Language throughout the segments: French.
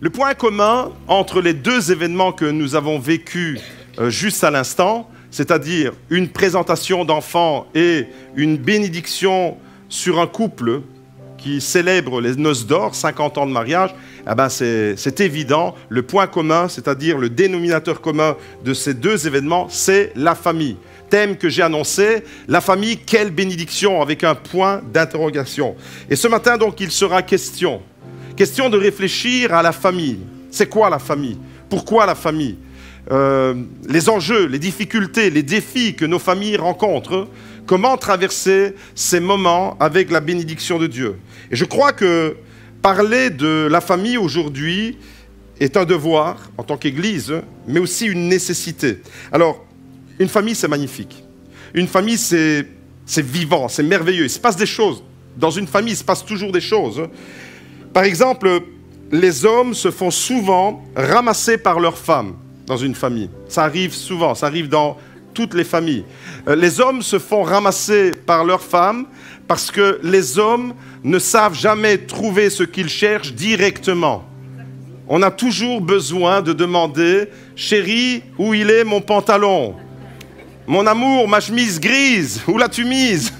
Le point commun entre les deux événements que nous avons vécus juste à l'instant, c'est-à-dire une présentation d'enfants et une bénédiction sur un couple qui célèbre les noces d'or, 50 ans de mariage, eh ben c'est évident. Le point commun, c'est-à-dire le dénominateur commun de ces deux événements, c'est la famille. Thème que j'ai annoncé, la famille, quelle bénédiction, avec un point d'interrogation. Et ce matin, donc, il sera question de réfléchir à la famille. C'est quoi la famille? Pourquoi la famille? Les enjeux, les difficultés, les défis que nos familles rencontrent, comment traverser ces moments avec la bénédiction de Dieu. Et je crois que parler de la famille aujourd'hui est un devoir en tant qu'Église, mais aussi une nécessité. Alors, une famille, c'est magnifique. Une famille, c'est vivant, c'est merveilleux. Il se passe des choses. Dans une famille, il se passe toujours des choses. Par exemple, les hommes se font souvent ramasser par leurs femmes dans une famille. Ça arrive souvent, ça arrive dans toutes les familles. Les hommes se font ramasser par leurs femmes parce que les hommes ne savent jamais trouver ce qu'ils cherchent directement. On a toujours besoin de demander « Chérie, où il est mon pantalon ? Mon amour, ma chemise grise, où l'as-tu mise ?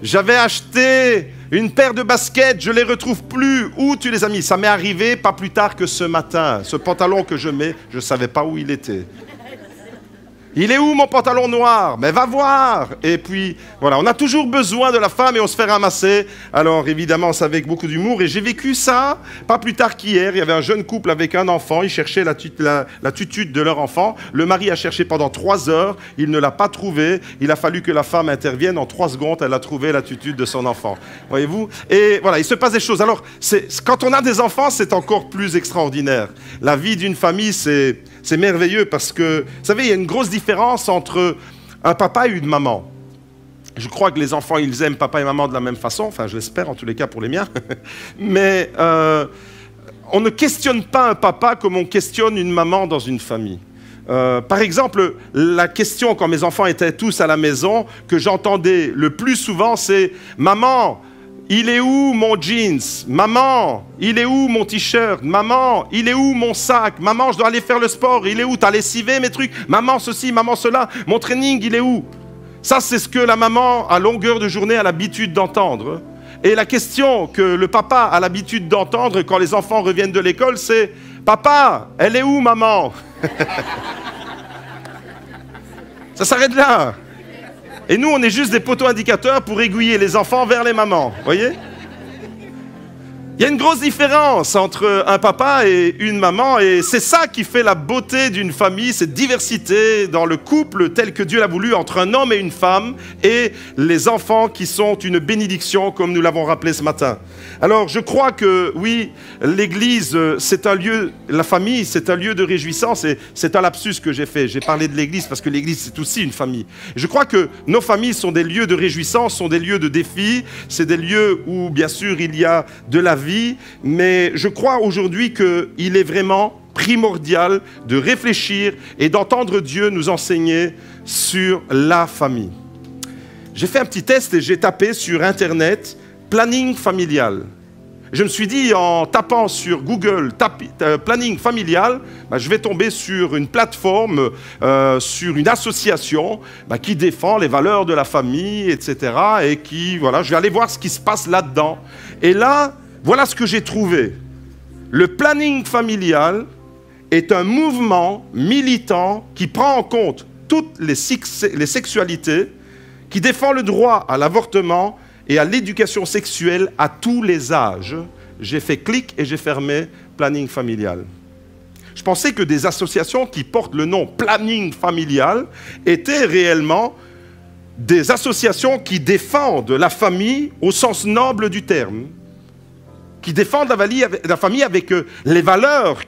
J'avais acheté une paire de baskets, je ne les retrouve plus. Où tu les as mis? Ça m'est arrivé pas plus tard que ce matin. Ce pantalon que je mets, je ne savais pas où il était. Il est où mon pantalon noir? Mais va voir! Et puis, voilà, on a toujours besoin de la femme et on se fait ramasser. Alors, évidemment, c'est avec beaucoup d'humour. Et j'ai vécu ça, pas plus tard qu'hier. Il y avait un jeune couple avec un enfant. Ils cherchaient la tutude de leur enfant. Le mari a cherché pendant 3 heures. Il ne l'a pas trouvé. Il a fallu que la femme intervienne. En 3 secondes, elle a trouvé la tutude de son enfant. Voyez-vous? Et voilà, il se passe des choses. Alors, quand on a des enfants, c'est encore plus extraordinaire. La vie d'une famille, c'est merveilleux parce que, vous savez, il y a une grosse différence entre un papa et une maman. Je crois que les enfants, ils aiment papa et maman de la même façon. Enfin, je l'espère, en tous les cas, pour les miens. Mais on ne questionne pas un papa comme on questionne une maman dans une famille. Par exemple, la question, quand mes enfants étaient tous à la maison, que j'entendais le plus souvent, c'est « Maman, il est où mon jeans? Maman, il est où mon t-shirt? Maman, il est où mon sac? Maman, je dois aller faire le sport. Il est où? T'as lessivé mes trucs? Maman, ceci, maman, cela. Mon training, il est où? » Ça, c'est ce que la maman, à longueur de journée, a l'habitude d'entendre. Et la question que le papa a l'habitude d'entendre quand les enfants reviennent de l'école, c'est « Papa, elle est où, maman ?» Ça s'arrête là. Et nous, on est juste des poteaux indicateurs pour aiguiller les enfants vers les mamans. Voyez? Il y a une grosse différence entre un papa et une maman, et c'est ça qui fait la beauté d'une famille, cette diversité dans le couple tel que Dieu l'a voulu entre un homme et une femme, et les enfants qui sont une bénédiction, comme nous l'avons rappelé ce matin. Alors, je crois que, oui, l'Église, c'est un lieu, la famille, c'est un lieu de réjouissance, et c'est un lapsus que j'ai fait. J'ai parlé de l'Église parce que l'Église, c'est aussi une famille. Je crois que nos familles sont des lieux de réjouissance, sont des lieux de défi, c'est des lieux où, bien sûr, il y a de la vie, mais je crois aujourd'hui qu'il est vraiment primordial de réfléchir et d'entendre Dieu nous enseigner sur la famille. J'ai fait un petit test et j'ai tapé sur Internet « planning familial ». Je me suis dit, en tapant sur Google planning familial, je vais tomber sur une plateforme, sur une association qui défend les valeurs de la famille, etc. Et qui, voilà, je vais aller voir ce qui se passe là-dedans. Et là, voilà ce que j'ai trouvé. Le planning familial est un mouvement militant qui prend en compte toutes les sexualités, qui défend le droit à l'avortement et à l'éducation sexuelle à tous les âges. J'ai fait clic et j'ai fermé planning familial. Je pensais que des associations qui portent le nom planning familial étaient réellement des associations qui défendent la famille au sens noble du terme, qui défendent la famille avec les valeurs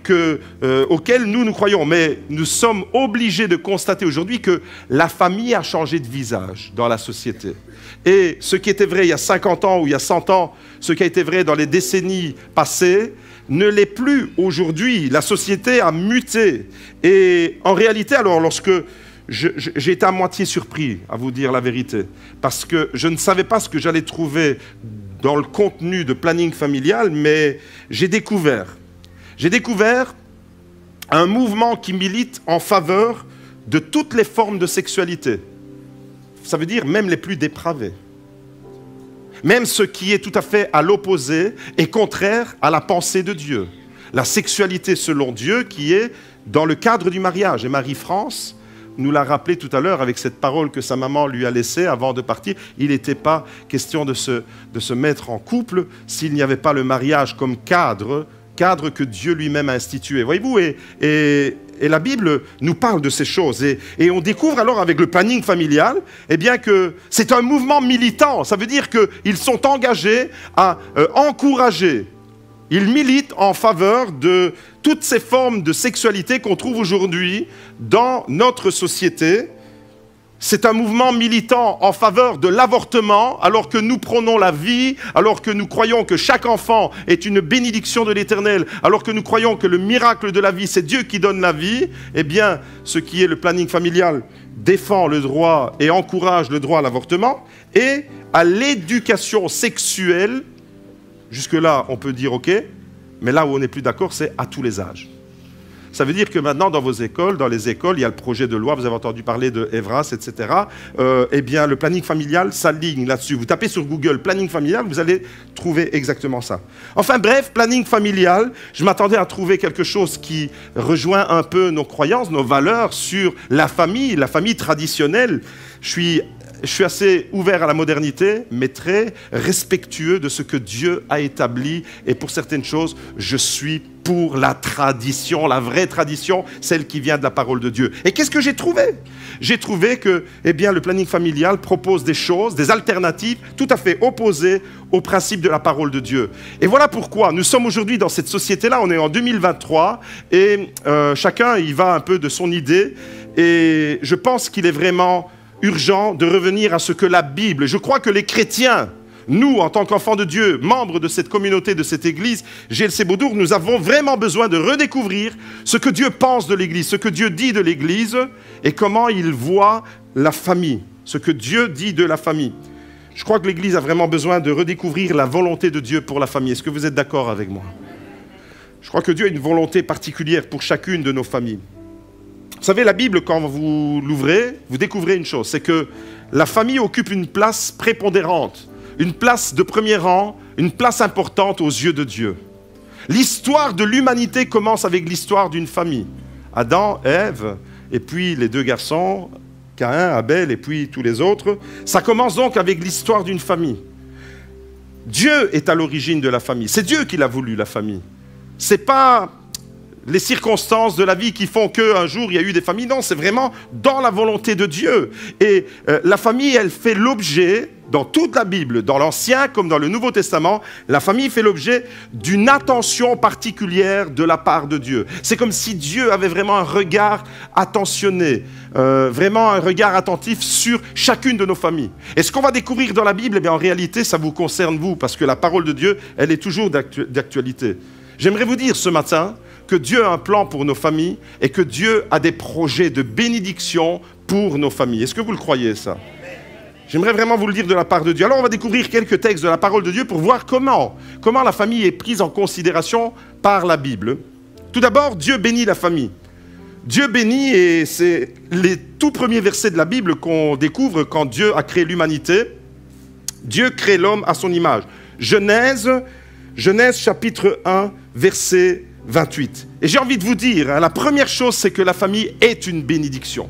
auxquelles nous croyons. Mais nous sommes obligés de constater aujourd'hui que la famille a changé de visage dans la société. Et ce qui était vrai il y a 50 ans ou il y a 100 ans, ce qui a été vrai dans les décennies passées, ne l'est plus aujourd'hui. La société a muté. Et en réalité, alors, lorsque j'ai été à moitié surpris, à vous dire la vérité, parce que je ne savais pas ce que j'allais trouver dans le contenu de planning familial, mais j'ai découvert un mouvement qui milite en faveur de toutes les formes de sexualité. Ça veut dire même les plus dépravées. Même ce qui est tout à fait à l'opposé et contraire à la pensée de Dieu. La sexualité selon Dieu qui est dans le cadre du mariage. Et Marie-France nous l'a rappelé tout à l'heure avec cette parole que sa maman lui a laissée avant de partir. Il n'était pas question de se mettre en couple s'il n'y avait pas le mariage comme cadre que Dieu lui-même a institué. Voyez-vous, et la Bible nous parle de ces choses. Et on découvre alors avec le planning familial, eh bien que c'est un mouvement militant. Ça veut dire qu'ils sont engagés à encourager. Ils militent en faveur de toutes ces formes de sexualité qu'on trouve aujourd'hui dans notre société. C'est un mouvement militant en faveur de l'avortement, alors que nous prônons la vie, alors que nous croyons que chaque enfant est une bénédiction de l'Éternel, alors que nous croyons que le miracle de la vie, c'est Dieu qui donne la vie. Eh bien, ce qui est le planning familial défend le droit et encourage le droit à l'avortement et à l'éducation sexuelle. Jusque-là, on peut dire OK, mais là où on n'est plus d'accord, c'est à tous les âges. Ça veut dire que maintenant, dans vos écoles, dans les écoles, il y a le projet de loi, vous avez entendu parler de Evras, etc. Eh bien, le planning familial s'aligne là-dessus. Vous tapez sur Google planning familial, vous allez trouver exactement ça. Enfin bref, planning familial, je m'attendais à trouver quelque chose qui rejoint un peu nos croyances, nos valeurs sur la famille traditionnelle. Je suis assez ouvert à la modernité, mais très respectueux de ce que Dieu a établi. Et pour certaines choses, je suis pour la tradition, la vraie tradition, celle qui vient de la parole de Dieu. Et qu'est-ce que j'ai trouvé? J'ai trouvé que le planning familial propose des choses, des alternatives tout à fait opposées au principe de la parole de Dieu. Et voilà pourquoi nous sommes aujourd'hui dans cette société-là, on est en 2023, et chacun y va un peu de son idée. Et je pense qu'il est vraiment urgent de revenir à ce que la Bible, je crois que les chrétiens, nous, en tant qu'enfants de Dieu, membres de cette communauté, de cette église, GLC Beaudour, nous avons vraiment besoin de redécouvrir ce que Dieu pense de l'église, ce que Dieu dit de l'église et comment il voit la famille, ce que Dieu dit de la famille. Je crois que l'église a vraiment besoin de redécouvrir la volonté de Dieu pour la famille. Est-ce que vous êtes d'accord avec moi? Je crois que Dieu a une volonté particulière pour chacune de nos familles. Vous savez, la Bible, quand vous l'ouvrez, vous découvrez une chose, c'est que la famille occupe une place prépondérante, une place de premier rang, une place importante aux yeux de Dieu. L'histoire de l'humanité commence avec l'histoire d'une famille. Adam, Ève, et puis les deux garçons, Caïn, Abel, et puis tous les autres. Ça commence donc avec l'histoire d'une famille. Dieu est à l'origine de la famille. C'est Dieu qui l'a voulu, la famille. C'est pas les circonstances de la vie qui font qu'un jour il y a eu des familles. Non, c'est vraiment dans la volonté de Dieu. Et la famille, elle fait l'objet, dans toute la Bible, dans l'Ancien comme dans le Nouveau Testament, la famille fait l'objet d'une attention particulière de la part de Dieu. C'est comme si Dieu avait vraiment un regard attentionné, vraiment un regard attentif sur chacune de nos familles. Et ce qu'on va découvrir dans la Bible, eh bien, en réalité, ça vous concerne vous, parce que la parole de Dieu, elle est toujours d'actualité. J'aimerais vous dire ce matin que Dieu a un plan pour nos familles et que Dieu a des projets de bénédiction pour nos familles. Est-ce que vous le croyez, ça? J'aimerais vraiment vous le dire de la part de Dieu. Alors on va découvrir quelques textes de la parole de Dieu pour voir comment la famille est prise en considération par la Bible. Tout d'abord, Dieu bénit la famille. Dieu bénit, et c'est les tout premiers versets de la Bible qu'on découvre quand Dieu a créé l'humanité. Dieu crée l'homme à son image. Genèse chapitre 1, verset 28. Et j'ai envie de vous dire, la première chose, c'est que la famille est une bénédiction.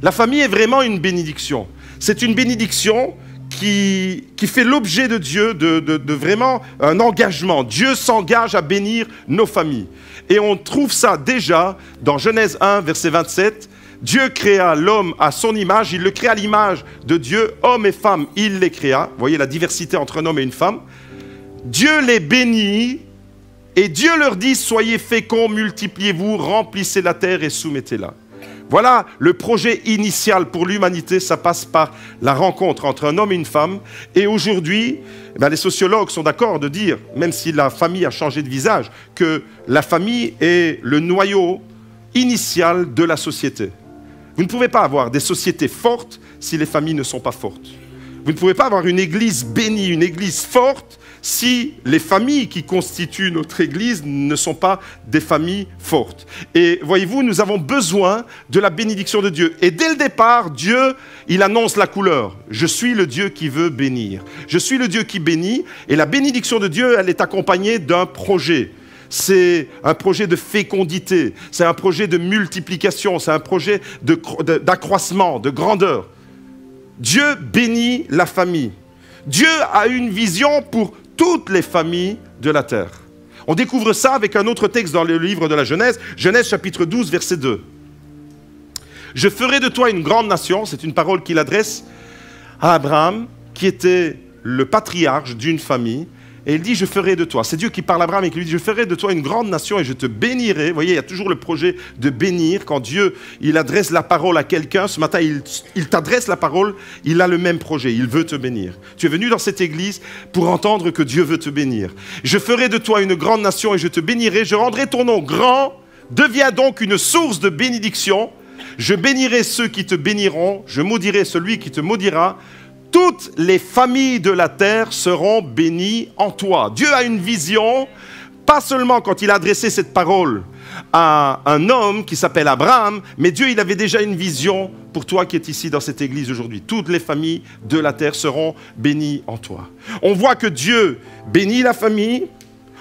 La famille est vraiment une bénédiction. C'est une bénédiction qui fait l'objet de Dieu, de vraiment un engagement. Dieu s'engage à bénir nos familles. Et on trouve ça déjà dans Genèse 1, verset 27. Dieu créa l'homme à son image, il le créa à l'image de Dieu, homme et femme, il les créa. Vous voyez la diversité entre un homme et une femme. Dieu les bénit et Dieu leur dit, soyez féconds, multipliez-vous, remplissez la terre et soumettez-la. Voilà le projet initial pour l'humanité, ça passe par la rencontre entre un homme et une femme. Et aujourd'hui, les sociologues sont d'accord de dire, même si la famille a changé de visage, que la famille est le noyau initial de la société. Vous ne pouvez pas avoir des sociétés fortes si les familles ne sont pas fortes. Vous ne pouvez pas avoir une église bénie, une église forte, si les familles qui constituent notre église ne sont pas des familles fortes. Et voyez-vous, nous avons besoin de la bénédiction de Dieu. Et dès le départ, Dieu, il annonce la couleur. Je suis le Dieu qui veut bénir. Je suis le Dieu qui bénit. Et la bénédiction de Dieu, elle est accompagnée d'un projet. C'est un projet de fécondité, c'est un projet de multiplication, c'est un projet d'accroissement, de grandeur. Dieu bénit la famille. Dieu a une vision pour toutes les familles de la terre. On découvre ça avec un autre texte dans le livre de la Genèse, Genèse chapitre 12, verset 2. « Je ferai de toi une grande nation », c'est une parole qu'il adresse à Abraham, qui était le patriarche d'une famille. Et il dit, je ferai de toi. C'est Dieu qui parle à Abraham et qui lui dit, je ferai de toi une grande nation et je te bénirai. Vous voyez, il y a toujours le projet de bénir. Quand Dieu, il adresse la parole à quelqu'un, ce matin, il t'adresse la parole, il a le même projet, il veut te bénir. Tu es venu dans cette église pour entendre que Dieu veut te bénir. Je ferai de toi une grande nation et je te bénirai. Je rendrai ton nom grand. Deviens donc une source de bénédiction. Je bénirai ceux qui te béniront. Je maudirai celui qui te maudira. Toutes les familles de la terre seront bénies en toi. Dieu a une vision, pas seulement quand il a adressé cette parole à un homme qui s'appelle Abraham, mais Dieu, il avait déjà une vision pour toi qui es ici dans cette église aujourd'hui. Toutes les familles de la terre seront bénies en toi. On voit que Dieu bénit la famille,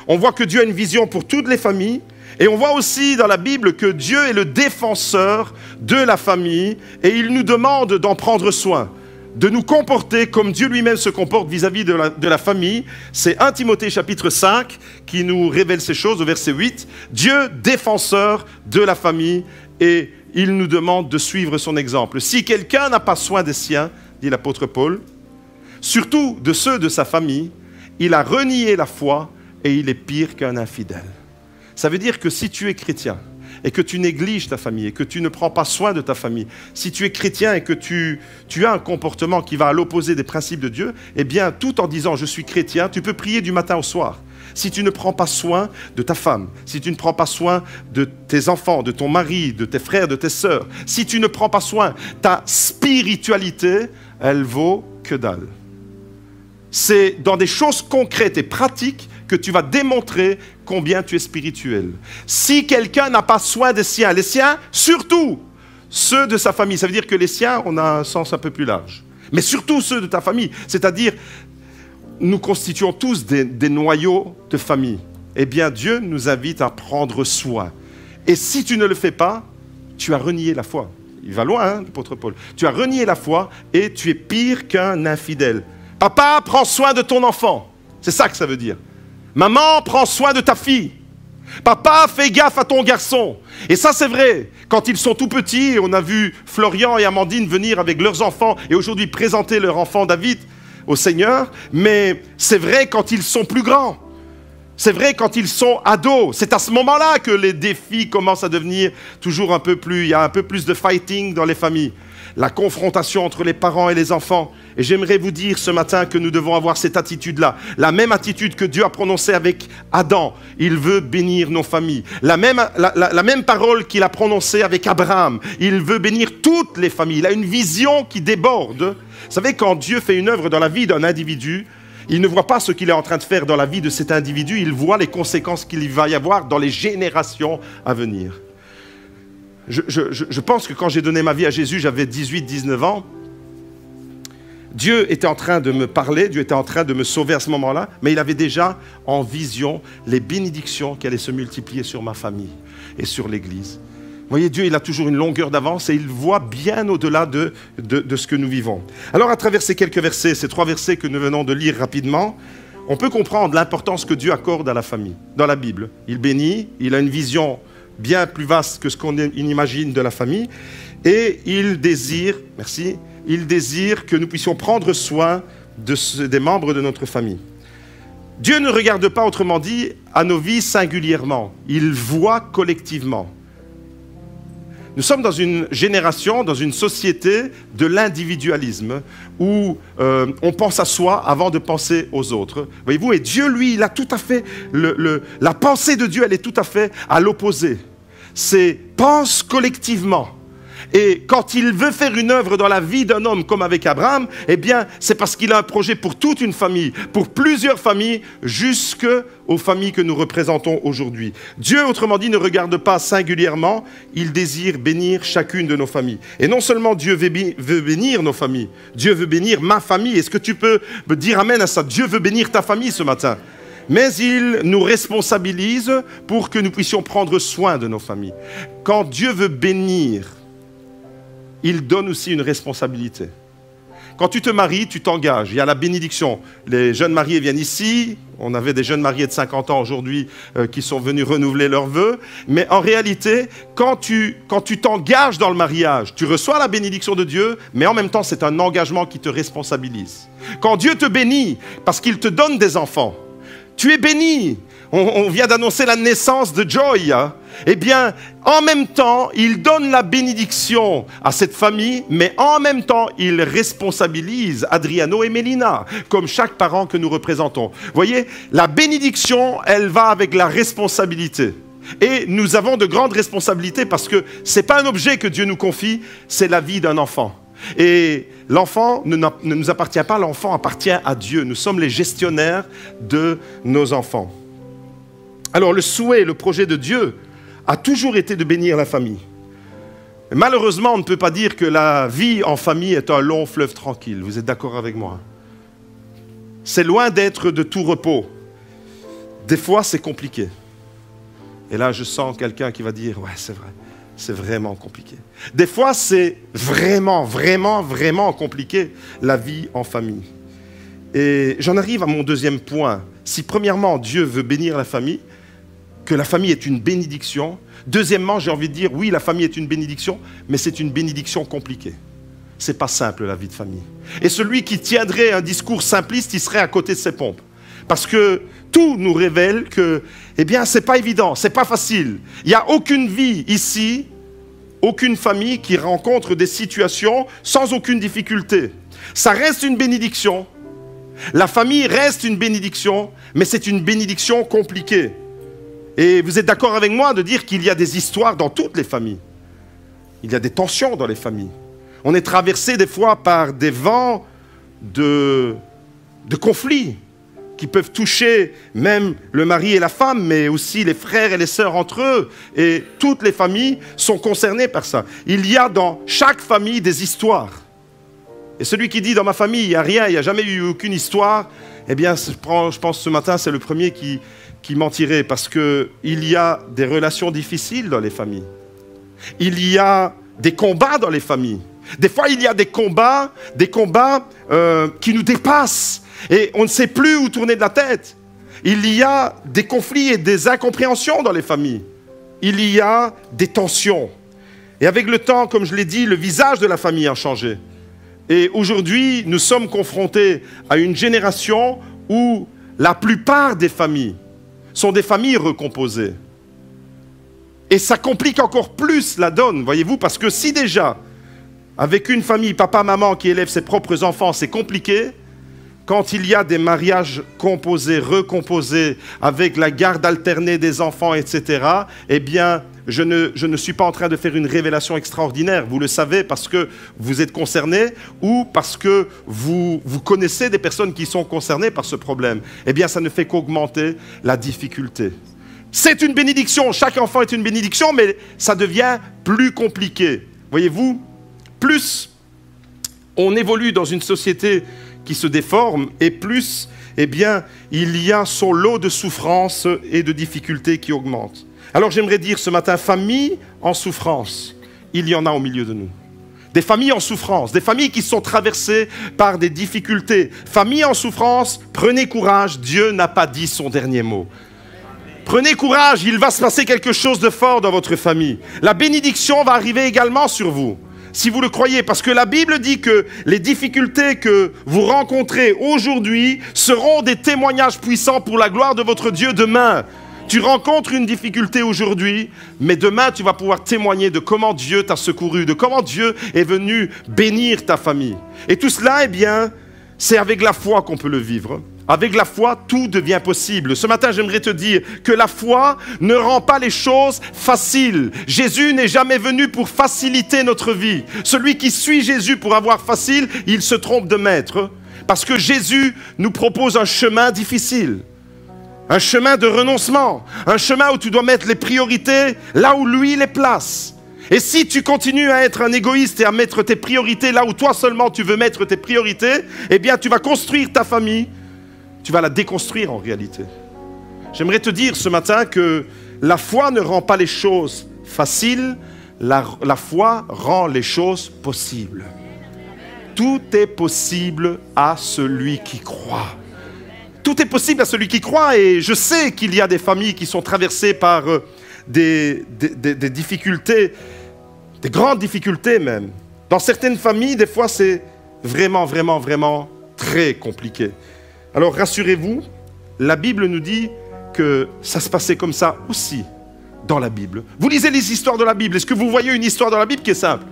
on voit que Dieu a une vision pour toutes les familles, et on voit aussi dans la Bible que Dieu est le défenseur de la famille, et il nous demande d'en prendre soin, de nous comporter comme Dieu lui-même se comporte vis-à-vis de la famille. C'est 1 Timothée chapitre 5 qui nous révèle ces choses au verset 8. Dieu, défenseur de la famille, et il nous demande de suivre son exemple. Si quelqu'un n'a pas soin des siens, dit l'apôtre Paul, surtout de ceux de sa famille, il a renié la foi et il est pire qu'un infidèle. Ça veut dire que si tu es chrétien, et que tu négliges ta famille, et que tu ne prends pas soin de ta famille, si tu es chrétien et que tu as un comportement qui va à l'opposé des principes de Dieu, eh bien, tout en disant « je suis chrétien », tu peux prier du matin au soir. Si tu ne prends pas soin de ta femme, si tu ne prends pas soin de tes enfants, de ton mari, de tes frères, de tes sœurs, si tu ne prends pas soin, ta spiritualité, elle vaut que dalle. C'est dans des choses concrètes et pratiques que tu vas démontrer combien tu es spirituel. Si quelqu'un n'a pas soin des siens, les siens, surtout ceux de sa famille, ça veut dire que les siens, on a un sens un peu plus large. Mais surtout ceux de ta famille, c'est-à-dire, nous constituons tous des noyaux de famille. Eh bien, Dieu nous invite à prendre soin. Et si tu ne le fais pas, tu as renié la foi. Il va loin, hein, l'apôtre Paul. Tu as renié la foi et tu es pire qu'un infidèle. Papa, prends soin de ton enfant. C'est ça que ça veut dire. Maman, prends soin de ta fille. Papa, fais gaffe à ton garçon. Et ça, c'est vrai. Quand ils sont tout petits, on a vu Florian et Amandine venir avec leurs enfants et aujourd'hui présenter leur enfant David au Seigneur. Mais c'est vrai quand ils sont plus grands. C'est vrai quand ils sont ados. C'est à ce moment-là que les défis commencent à devenir toujours un peu plus... Il y a un peu plus de fighting dans les familles. La confrontation entre les parents et les enfants. Et j'aimerais vous dire ce matin que nous devons avoir cette attitude-là. La même attitude que Dieu a prononcée avec Adam. Il veut bénir nos familles. La même parole qu'il a prononcée avec Abraham. Il veut bénir toutes les familles. Il a une vision qui déborde. Vous savez, quand Dieu fait une œuvre dans la vie d'un individu, il ne voit pas ce qu'il est en train de faire dans la vie de cet individu. Il voit les conséquences qu'il va y avoir dans les générations à venir. Je pense que quand j'ai donné ma vie à Jésus, j'avais 18-19 ans. Dieu était en train de me parler, Dieu était en train de me sauver à ce moment-là, mais il avait déjà en vision les bénédictions qui allaient se multiplier sur ma famille et sur l'Église. Vous voyez, Dieu, il a toujours une longueur d'avance et il voit bien au-delà de ce que nous vivons. Alors, à travers ces quelques versets, ces 3 versets que nous venons de lire rapidement, on peut comprendre l'importance que Dieu accorde à la famille dans la Bible. Il bénit, il a une vision bien plus vaste que ce qu'on imagine de la famille. Et il désire, merci, il désire que nous puissions prendre soin des membres de notre famille. Dieu ne regarde pas, autrement dit, à nos vies singulièrement. Il voit collectivement. Nous sommes dans une génération, dans une société de l'individualisme où on pense à soi avant de penser aux autres. Voyez-vous, et Dieu, lui, il a tout à fait... la pensée de Dieu, elle est tout à fait à l'opposé. C'est pense collectivement. Et quand il veut faire une œuvre dans la vie d'un homme comme avec Abraham, eh bien, c'est parce qu'il a un projet pour toute une famille, pour plusieurs familles, jusqu'aux familles que nous représentons aujourd'hui. Dieu, autrement dit, ne regarde pas singulièrement, il désire bénir chacune de nos familles. Et non seulement Dieu veut bénir nos familles, Dieu veut bénir ma famille. Est-ce que tu peux me dire amen à ça? Dieu veut bénir ta famille ce matin. Mais il nous responsabilise pour que nous puissions prendre soin de nos familles. Quand Dieu veut bénir, il donne aussi une responsabilité. Quand tu te maries, tu t'engages. Il y a la bénédiction. Les jeunes mariés viennent ici. On avait des jeunes mariés de 50 ans aujourd'hui qui sont venus renouveler leurs vœux. Mais en réalité, quand tu t'engages dans le mariage, tu reçois la bénédiction de Dieu, mais en même temps, c'est un engagement qui te responsabilise. Quand Dieu te bénit, parce qu'il te donne des enfants, tu es béni. On vient d'annoncer la naissance de Joy. Hein? Eh bien, en même temps, il donne la bénédiction à cette famille, mais en même temps, il responsabilise Adriano et Mélina, comme chaque parent que nous représentons. Vous voyez, la bénédiction, elle va avec la responsabilité. Et nous avons de grandes responsabilités parce que ce n'est pas un objet que Dieu nous confie, c'est la vie d'un enfant. Et l'enfant ne nous appartient pas, l'enfant appartient à Dieu. Nous sommes les gestionnaires de nos enfants. Alors le souhait, le projet de Dieu a toujours été de bénir la famille. Malheureusement, on ne peut pas dire que la vie en famille est un long fleuve tranquille. Vous êtes d'accord avec moi? C'est loin d'être de tout repos. Des fois, c'est compliqué. Et là, je sens quelqu'un qui va dire, ouais, c'est vrai. C'est vraiment compliqué. Des fois, c'est vraiment, vraiment, vraiment compliqué, la vie en famille. Et j'en arrive à mon deuxième point. Si premièrement, Dieu veut bénir la famille, que la famille est une bénédiction. Deuxièmement, j'ai envie de dire, oui, la famille est une bénédiction, mais c'est une bénédiction compliquée. C'est pas simple, la vie de famille. Et celui qui tiendrait un discours simpliste, il serait à côté de ses pompes. Parce que tout nous révèle que, eh bien, c'est pas évident, c'est pas facile. Il n'y a aucune vie ici, aucune famille qui rencontre des situations sans aucune difficulté. Ça reste une bénédiction. La famille reste une bénédiction, mais c'est une bénédiction compliquée. Et vous êtes d'accord avec moi de dire qu'il y a des histoires dans toutes les familles. Il y a des tensions dans les familles. On est traversé des fois par des vents de conflits qui peuvent toucher même le mari et la femme, mais aussi les frères et les sœurs entre eux. Et toutes les familles sont concernées par ça. Il y a dans chaque famille des histoires. Et celui qui dit, dans ma famille, il n'y a rien, il n'y a jamais eu aucune histoire, eh bien, je pense ce matin, c'est le premier qui mentirait, parce qu'il y a des relations difficiles dans les familles. Il y a des combats dans les familles. Des fois, il y a des combats qui nous dépassent. Et on ne sait plus où tourner de la tête. Il y a des conflits et des incompréhensions dans les familles. Il y a des tensions. Et avec le temps, comme je l'ai dit, le visage de la famille a changé. Et aujourd'hui, nous sommes confrontés à une génération où la plupart des familles sont des familles recomposées. Et ça complique encore plus la donne, voyez-vous, parce que si déjà, avec une famille, papa, maman qui élève ses propres enfants, c'est compliqué, quand il y a des mariages composés, recomposés, avec la garde alternée des enfants, etc., eh bien, je ne suis pas en train de faire une révélation extraordinaire. Vous le savez parce que vous êtes concernés ou parce que vous connaissez des personnes qui sont concernées par ce problème. Eh bien, ça ne fait qu'augmenter la difficulté. C'est une bénédiction. Chaque enfant est une bénédiction, mais ça devient plus compliqué. Voyez-vous, plus on évolue dans une société qui se déforme, et plus, eh bien, il y a son lot de souffrances et de difficultés qui augmentent. Alors j'aimerais dire ce matin, famille en souffrance, il y en a au milieu de nous. Des familles en souffrance, des familles qui sont traversées par des difficultés. Famille en souffrance, prenez courage, Dieu n'a pas dit son dernier mot. Prenez courage, il va se passer quelque chose de fort dans votre famille. La bénédiction va arriver également sur vous. Si vous le croyez, parce que la Bible dit que les difficultés que vous rencontrez aujourd'hui seront des témoignages puissants pour la gloire de votre Dieu demain. Tu rencontres une difficulté aujourd'hui, mais demain tu vas pouvoir témoigner de comment Dieu t'a secouru, de comment Dieu est venu bénir ta famille. Et tout cela, eh bien, c'est avec la foi qu'on peut le vivre. Avec la foi, tout devient possible. Ce matin, j'aimerais te dire que la foi ne rend pas les choses faciles. Jésus n'est jamais venu pour faciliter notre vie. Celui qui suit Jésus pour avoir facile, il se trompe de maître. Parce que Jésus nous propose un chemin difficile. Un chemin de renoncement. Un chemin où tu dois mettre les priorités là où lui les place. Et si tu continues à être un égoïste et à mettre tes priorités là où toi seulement tu veux mettre tes priorités, eh bien tu vas construire ta famille. Tu vas la déconstruire en réalité. J'aimerais te dire ce matin que la foi ne rend pas les choses faciles, la foi rend les choses possibles. Tout est possible à celui qui croit. Tout est possible à celui qui croit et je sais qu'il y a des familles qui sont traversées par des difficultés, des grandes difficultés même. Dans certaines familles, des fois, c'est vraiment très compliqué. Alors rassurez-vous, la Bible nous dit que ça se passait comme ça aussi dans la Bible. Vous lisez les histoires de la Bible. Est-ce que vous voyez une histoire dans la Bible qui est simple?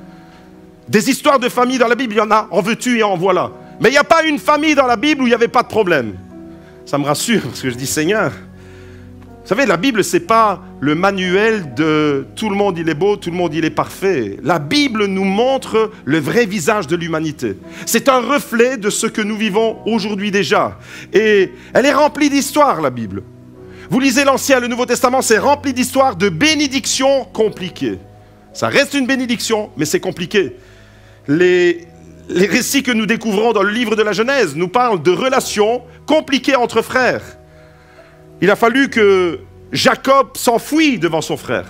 Des histoires de famille dans la Bible, il y en a, en veux-tu et en voilà. Mais il n'y a pas une famille dans la Bible où il n'y avait pas de problème. Ça me rassure parce que je dis Seigneur. Vous savez, la Bible, ce n'est pas le manuel de tout le monde il est beau, tout le monde il est parfait. La Bible nous montre le vrai visage de l'humanité. C'est un reflet de ce que nous vivons aujourd'hui déjà. Et elle est remplie d'histoires, la Bible. Vous lisez l'Ancien et le Nouveau Testament, c'est rempli d'histoires de bénédictions compliquées. Ça reste une bénédiction, mais c'est compliqué. Les récits que nous découvrons dans le livre de la Genèse nous parlent de relations compliquées entre frères. Il a fallu que Jacob s'enfuit devant son frère.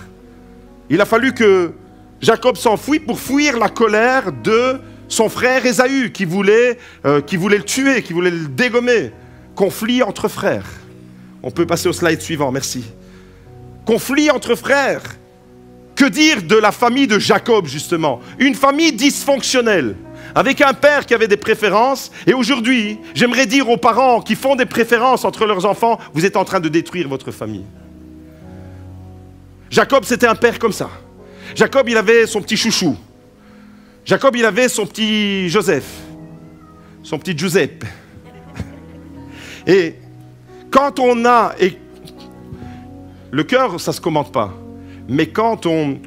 Il a fallu que Jacob s'enfuit pour fuir la colère de son frère Ésaü qui voulait le tuer, qui voulait le dégommer. Conflit entre frères. On peut passer au slide suivant, merci. Conflit entre frères. Que dire de la famille de Jacob, justement? Une famille dysfonctionnelle, avec un père qui avait des préférences. Et aujourd'hui, j'aimerais dire aux parents qui font des préférences entre leurs enfants, vous êtes en train de détruire votre famille. Jacob, c'était un père comme ça. Jacob, il avait son petit chouchou. Jacob, il avait son petit Joseph. Son petit Giuseppe. Et quand on a... Et le cœur, ça ne se commente pas. Mais quand on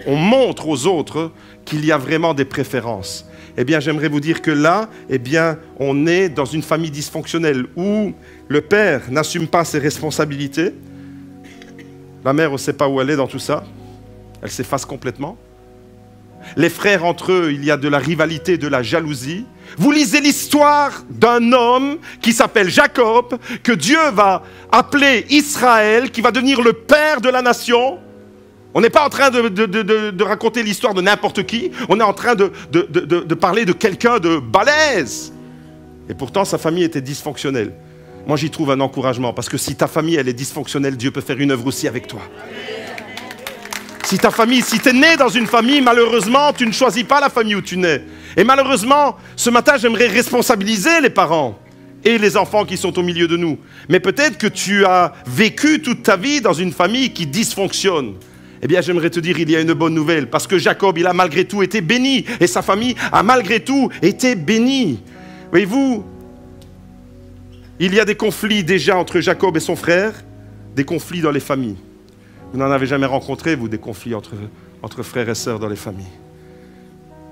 montre aux autres qu'il y a vraiment des préférences, eh bien, j'aimerais vous dire que là, eh bien, on est dans une famille dysfonctionnelle où le père n'assume pas ses responsabilités. La mère, on ne sait pas où elle est dans tout ça. Elle s'efface complètement. Les frères entre eux, il y a de la rivalité, de la jalousie. Vous lisez l'histoire d'un homme qui s'appelle Jacob, que Dieu va appeler Israël, qui va devenir le père de la nation. On n'est pas en train de raconter l'histoire de n'importe qui. On est en train de parler de quelqu'un de balèze. Et pourtant, sa famille était dysfonctionnelle. Moi, j'y trouve un encouragement. Parce que si ta famille, elle est dysfonctionnelle, Dieu peut faire une œuvre aussi avec toi. Si ta famille, si tu es né dans une famille, malheureusement, tu ne choisis pas la famille où tu nais. Et malheureusement, ce matin, j'aimerais responsabiliser les parents et les enfants qui sont au milieu de nous. Mais peut-être que tu as vécu toute ta vie dans une famille qui dysfonctionne. Eh bien, j'aimerais te dire, il y a une bonne nouvelle. Parce que Jacob, il a malgré tout été béni. Et sa famille a malgré tout été bénie. Voyez-vous, il y a des conflits déjà entre Jacob et son frère, des conflits dans les familles. Vous n'en avez jamais rencontré, vous, des conflits entre frères et sœurs dans les familles.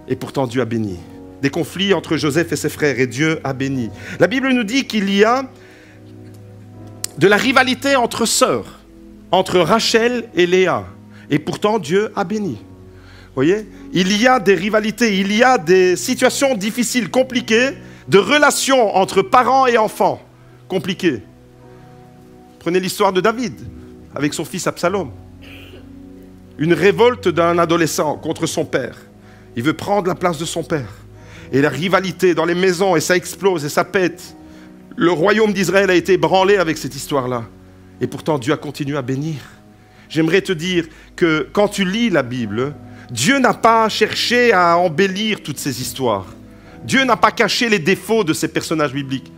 Et pourtant, Dieu a béni. Des conflits entre Joseph et ses frères, et Dieu a béni. La Bible nous dit qu'il y a de la rivalité entre sœurs, entre Rachel et Léa. Et pourtant, Dieu a béni. Vous voyez? Il y a des rivalités, il y a des situations difficiles, compliquées, de relations entre parents et enfants, compliquées. Prenez l'histoire de David, avec son fils Absalom. Une révolte d'un adolescent contre son père. Il veut prendre la place de son père. Et la rivalité dans les maisons, et ça explose, et ça pète. Le royaume d'Israël a été ébranlé avec cette histoire-là. Et pourtant, Dieu a continué à bénir. J'aimerais te dire que quand tu lis la Bible, Dieu n'a pas cherché à embellir toutes ces histoires. Dieu n'a pas caché les défauts de ces personnages bibliques.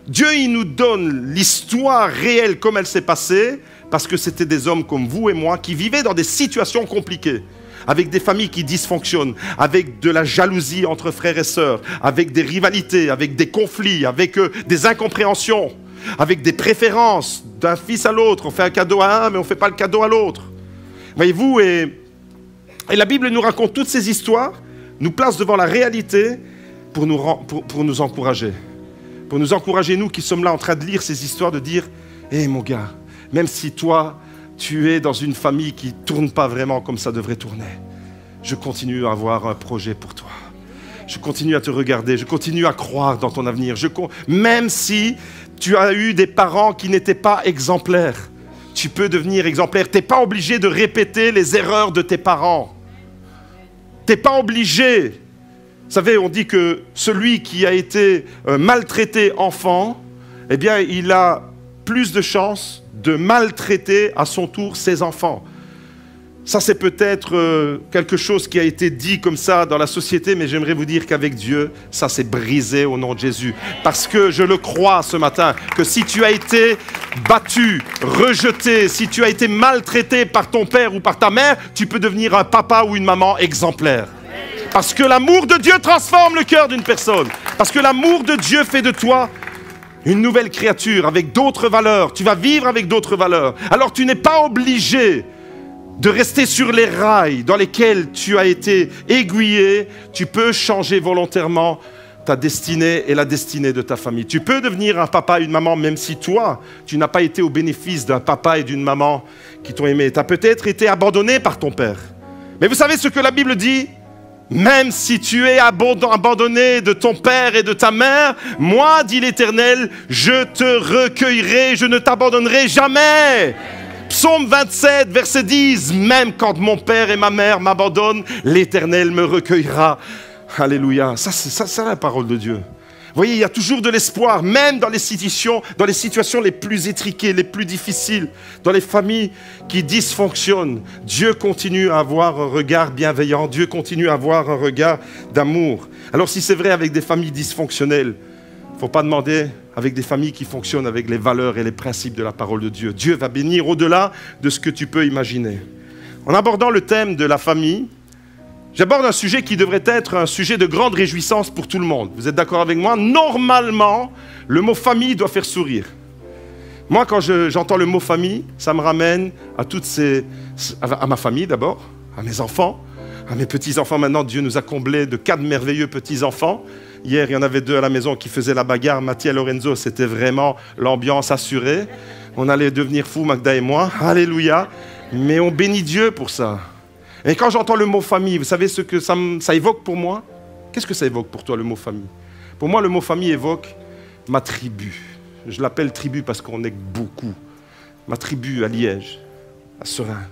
Dieu, il nous donne l'histoire réelle comme elle s'est passée, parce que c'était des hommes comme vous et moi qui vivaient dans des situations compliquées. avec des familles qui dysfonctionnent, avec de la jalousie entre frères et sœurs, avec des rivalités, avec des conflits, avec des incompréhensions, avec des préférences d'un fils à l'autre. On fait un cadeau à un, mais on ne fait pas le cadeau à l'autre. Voyez-vous, et la Bible nous raconte toutes ces histoires, nous place devant la réalité pour nous encourager. Pour nous encourager, nous qui sommes là en train de lire ces histoires, de dire « Hé mon gars, même si toi, tu es dans une famille qui ne tourne pas vraiment comme ça devrait tourner, je continue à avoir un projet pour toi. Je continue à te regarder, je continue à croire dans ton avenir. Même si tu as eu des parents qui n'étaient pas exemplaires, tu peux devenir exemplaire. Tu n'es pas obligé de répéter les erreurs de tes parents. Tu n'es pas obligé. Vous savez, on dit que celui qui a été maltraité enfant, eh bien, il a plus de chances de maltraiter à son tour ses enfants. Ça, c'est peut-être quelque chose qui a été dit comme ça dans la société, mais j'aimerais vous dire qu'avec Dieu, ça s'est brisé au nom de Jésus. Parce que je le crois ce matin, que si tu as été battu, rejeté, si tu as été maltraité par ton père ou par ta mère, tu peux devenir un papa ou une maman exemplaire. Parce que l'amour de Dieu transforme le cœur d'une personne. Parce que l'amour de Dieu fait de toi une nouvelle créature avec d'autres valeurs. Tu vas vivre avec d'autres valeurs. Alors tu n'es pas obligé de rester sur les rails dans lesquels tu as été aiguillé. Tu peux changer volontairement ta destinée et la destinée de ta famille. Tu peux devenir un papa et une maman même si toi, tu n'as pas été au bénéfice d'un papa et d'une maman qui t'ont aimé. Tu as peut-être été abandonné par ton père. Mais vous savez ce que la Bible dit ? Même si tu es abandonné de ton père et de ta mère, moi, dit l'Éternel, je te recueillerai, je ne t'abandonnerai jamais. Psaume 27, verset 10, même quand mon père et ma mère m'abandonnent, l'Éternel me recueillera. Alléluia, ça c'est la parole de Dieu. Vous voyez, il y a toujours de l'espoir, même dans les situations les plus étriquées, les plus difficiles, dans les familles qui dysfonctionnent. Dieu continue à avoir un regard bienveillant, Dieu continue à avoir un regard d'amour. Alors si c'est vrai avec des familles dysfonctionnelles, il ne faut pas demander avec des familles qui fonctionnent avec les valeurs et les principes de la parole de Dieu. Dieu va bénir au-delà de ce que tu peux imaginer. En abordant le thème de la famille, j'aborde un sujet qui devrait être un sujet de grande réjouissance pour tout le monde. Vous êtes d'accord avec moi? Normalement, le mot famille doit faire sourire. Moi, quand j'entends le mot famille, ça me ramène à ma famille d'abord, à mes enfants, à mes petits-enfants. Maintenant, Dieu nous a comblés de 4 merveilleux petits-enfants. Hier, il y en avait 2 à la maison qui faisaient la bagarre. Mathia et Lorenzo, c'était vraiment l'ambiance assurée. On allait devenir fous, Magda et moi. Alléluia. Mais on bénit Dieu pour ça. Et quand j'entends le mot famille, vous savez ce que ça évoque pour moi? Qu'est-ce que ça évoque pour toi, le mot famille? Pour moi, le mot famille évoque ma tribu. Je l'appelle tribu parce qu'on est beaucoup. Ma tribu à Liège, à Serein,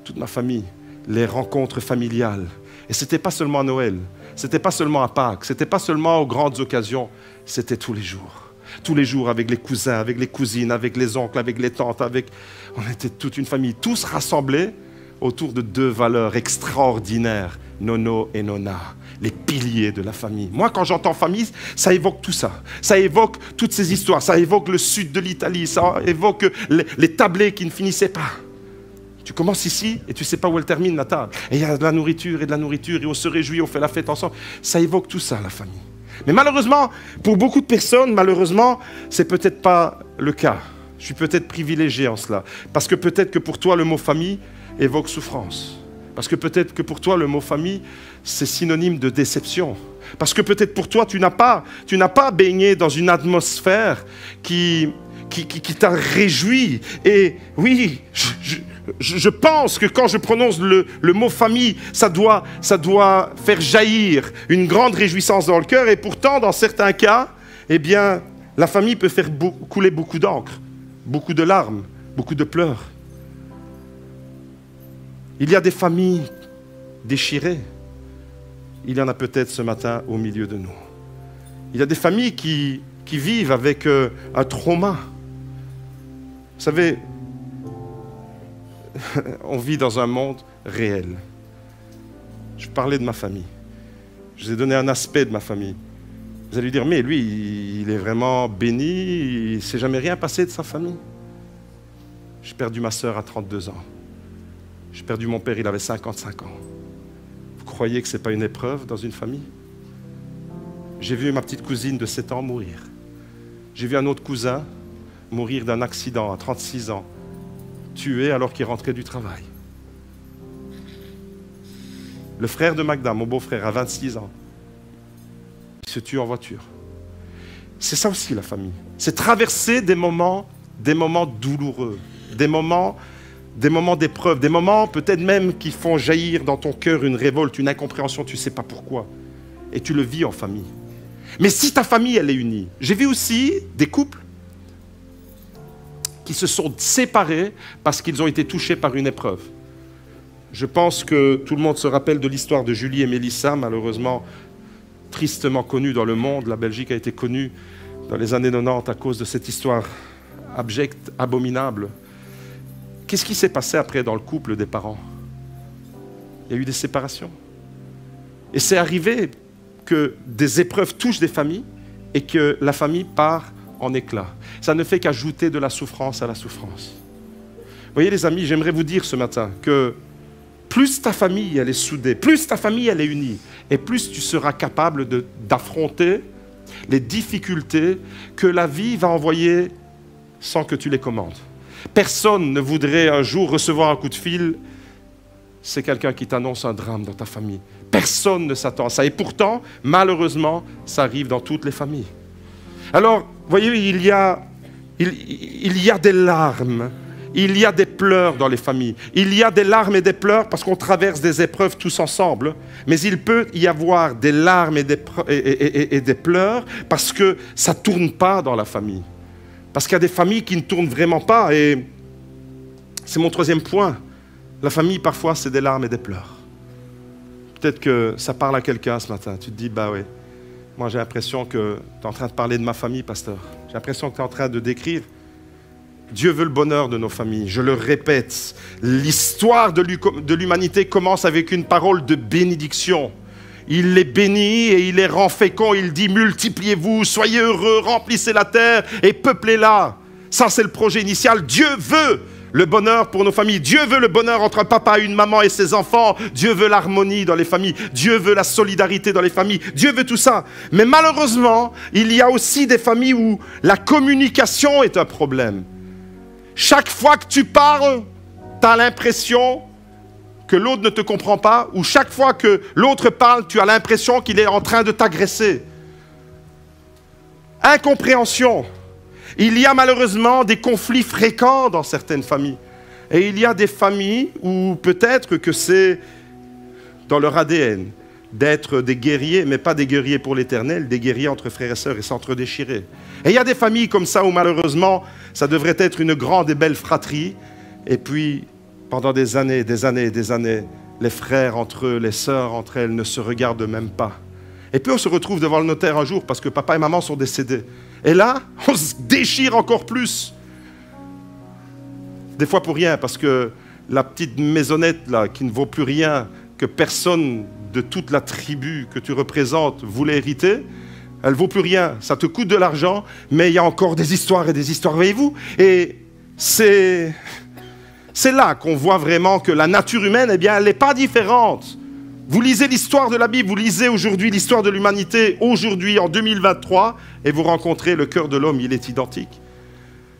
toute ma famille, les rencontres familiales. Et ce n'était pas seulement à Noël, ce n'était pas seulement à Pâques, ce n'était pas seulement aux grandes occasions, c'était tous les jours. Tous les jours avec les cousins, avec les cousines, avec les oncles, avec les tantes, on était toute une famille, tous rassemblés autour de 2 valeurs extraordinaires, Nono et Nona, les piliers de la famille. Moi, quand j'entends famille, ça évoque tout ça. Ça évoque toutes ces histoires, ça évoque le sud de l'Italie, ça évoque les tablés qui ne finissaient pas. Tu commences ici et tu ne sais pas où elle termine la table. Et il y a de la nourriture et on se réjouit, on fait la fête ensemble. Ça évoque tout ça, la famille. Mais malheureusement, pour beaucoup de personnes, ce n'est peut-être pas le cas. Je suis peut-être privilégié en cela. Parce que peut-être que pour toi, le mot famille évoque souffrance. Parce que peut-être que pour toi, le mot famille, c'est synonyme de déception. Parce que peut-être pour toi, tu n'as pas baigné dans une atmosphère qui t'a réjoui. Et oui, je pense que quand je prononce le mot famille, ça doit faire jaillir une grande réjouissance dans le cœur. Et pourtant, dans certains cas, eh bien, la famille peut faire couler beaucoup d'encre, beaucoup de larmes, beaucoup de pleurs. Il y a des familles déchirées. Il y en a peut-être ce matin au milieu de nous. Il y a des familles qui vivent avec un trauma. Vous savez, on vit dans un monde réel. Je parlais de ma famille. Je vous ai donné un aspect de ma famille. Vous allez lui dire, mais lui, il est vraiment béni, il ne s'est jamais rien passé de sa famille. J'ai perdu ma sœur à 32 ans. J'ai perdu mon père, il avait 55 ans. croyez que ce n'est pas une épreuve dans une famille? J'ai vu ma petite cousine de 7 ans mourir. J'ai vu un autre cousin mourir d'un accident à 36 ans, tué alors qu'il rentrait du travail. Le frère de Magda, mon beau-frère, à 26 ans, il se tue en voiture. C'est ça aussi la famille. C'est traverser des moments douloureux, des moments d'épreuve, des moments peut-être même qui font jaillir dans ton cœur une révolte, une incompréhension, tu ne sais pas pourquoi. Et tu le vis en famille. Mais si ta famille, elle est unie. J'ai vu aussi des couples qui se sont séparés parce qu'ils ont été touchés par une épreuve. Je pense que tout le monde se rappelle de l'histoire de Julie et Mélissa, malheureusement tristement connue dans le monde. La Belgique a été connue dans les années 90 à cause de cette histoire abjecte, abominable. Qu'est-ce qui s'est passé après dans le couple des parents? Il y a eu des séparations. Et c'est arrivé que des épreuves touchent des familles et que la famille part en éclats. Ça ne fait qu'ajouter de la souffrance à la souffrance. Vous voyez les amis, j'aimerais vous dire ce matin que plus ta famille elle est soudée, plus ta famille elle est unie, et plus tu seras capable d'affronter les difficultés que la vie va envoyer sans que tu les commandes. Personne ne voudrait un jour recevoir un coup de fil, c'est quelqu'un qui t'annonce un drame dans ta famille. Personne ne s'attend à ça. Et pourtant, malheureusement, ça arrive dans toutes les familles. Alors, voyez, il y a des larmes, il y a des pleurs dans les familles. Il y a des larmes et des pleurs parce qu'on traverse des épreuves tous ensemble. Mais il peut y avoir des larmes et des pleurs parce que ça ne tourne pas dans la famille. Parce qu'il y a des familles qui ne tournent vraiment pas. Et c'est mon troisième point. La famille, parfois, c'est des larmes et des pleurs. Peut-être que ça parle à quelqu'un ce matin. Tu te dis, bah oui, moi j'ai l'impression que tu es en train de parler de ma famille, pasteur. J'ai l'impression que tu es en train de décrire. Dieu veut le bonheur de nos familles. Je le répète, l'histoire de l'humanité commence avec une parole de bénédiction. Il les bénit et il les rend féconds. Il dit, multipliez-vous, soyez heureux, remplissez la terre et peuplez-la. Ça, c'est le projet initial. Dieu veut le bonheur pour nos familles. Dieu veut le bonheur entre un papa, une maman et ses enfants. Dieu veut l'harmonie dans les familles. Dieu veut la solidarité dans les familles. Dieu veut tout ça. Mais malheureusement, il y a aussi des familles où la communication est un problème. Chaque fois que tu parles, tu as l'impression que l'autre ne te comprend pas, ou chaque fois que l'autre parle, tu as l'impression qu'il est en train de t'agresser. Incompréhension. Il y a malheureusement des conflits fréquents dans certaines familles. Et il y a des familles où peut-être que c'est dans leur ADN d'être des guerriers, mais pas des guerriers pour l'éternel, des guerriers entre frères et sœurs et s'entre-déchirer. Et il y a des familles comme ça où malheureusement, ça devrait être une grande et belle fratrie. Et puis, pendant des années, les frères entre eux, les sœurs entre elles ne se regardent même pas. Et puis on se retrouve devant le notaire un jour parce que papa et maman sont décédés. Et là, on se déchire encore plus. Des fois pour rien, parce que la petite maisonnette là, qui ne vaut plus rien, que personne de toute la tribu que tu représentes voulait hériter, elle ne vaut plus rien. Ça te coûte de l'argent, mais il y a encore des histoires et des histoires, voyez-vous. Et c'est là qu'on voit vraiment que la nature humaine, eh bien, elle n'est pas différente. Vous lisez l'histoire de la Bible, vous lisez aujourd'hui l'histoire de l'humanité, aujourd'hui en 2023, et vous rencontrez le cœur de l'homme, il est identique.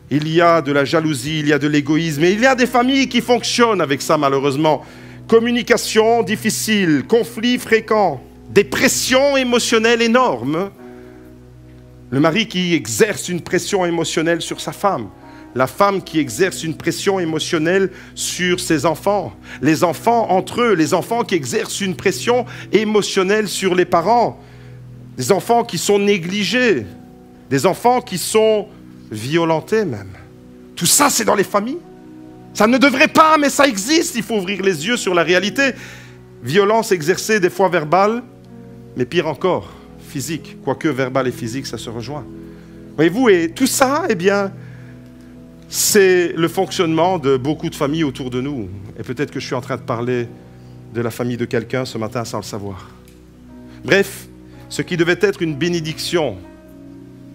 Il y a de la jalousie, il y a de l'égoïsme, et il y a des familles qui fonctionnent avec ça malheureusement. Communication difficile, conflits fréquents, des pressions émotionnelles énormes. Le mari qui exerce une pression émotionnelle sur sa femme. La femme qui exerce une pression émotionnelle sur ses enfants. Les enfants entre eux, les enfants qui exercent une pression émotionnelle sur les parents. Des enfants qui sont négligés. Des enfants qui sont violentés même. Tout ça, c'est dans les familles. Ça ne devrait pas, mais ça existe. Il faut ouvrir les yeux sur la réalité. Violence exercée, des fois verbale, mais pire encore, physique. Quoique verbal et physique, ça se rejoint. Voyez-vous, et tout ça, eh bien, c'est le fonctionnement de beaucoup de familles autour de nous. Et peut-être que je suis en train de parler de la famille de quelqu'un ce matin sans le savoir. Bref, ce qui devait être une bénédiction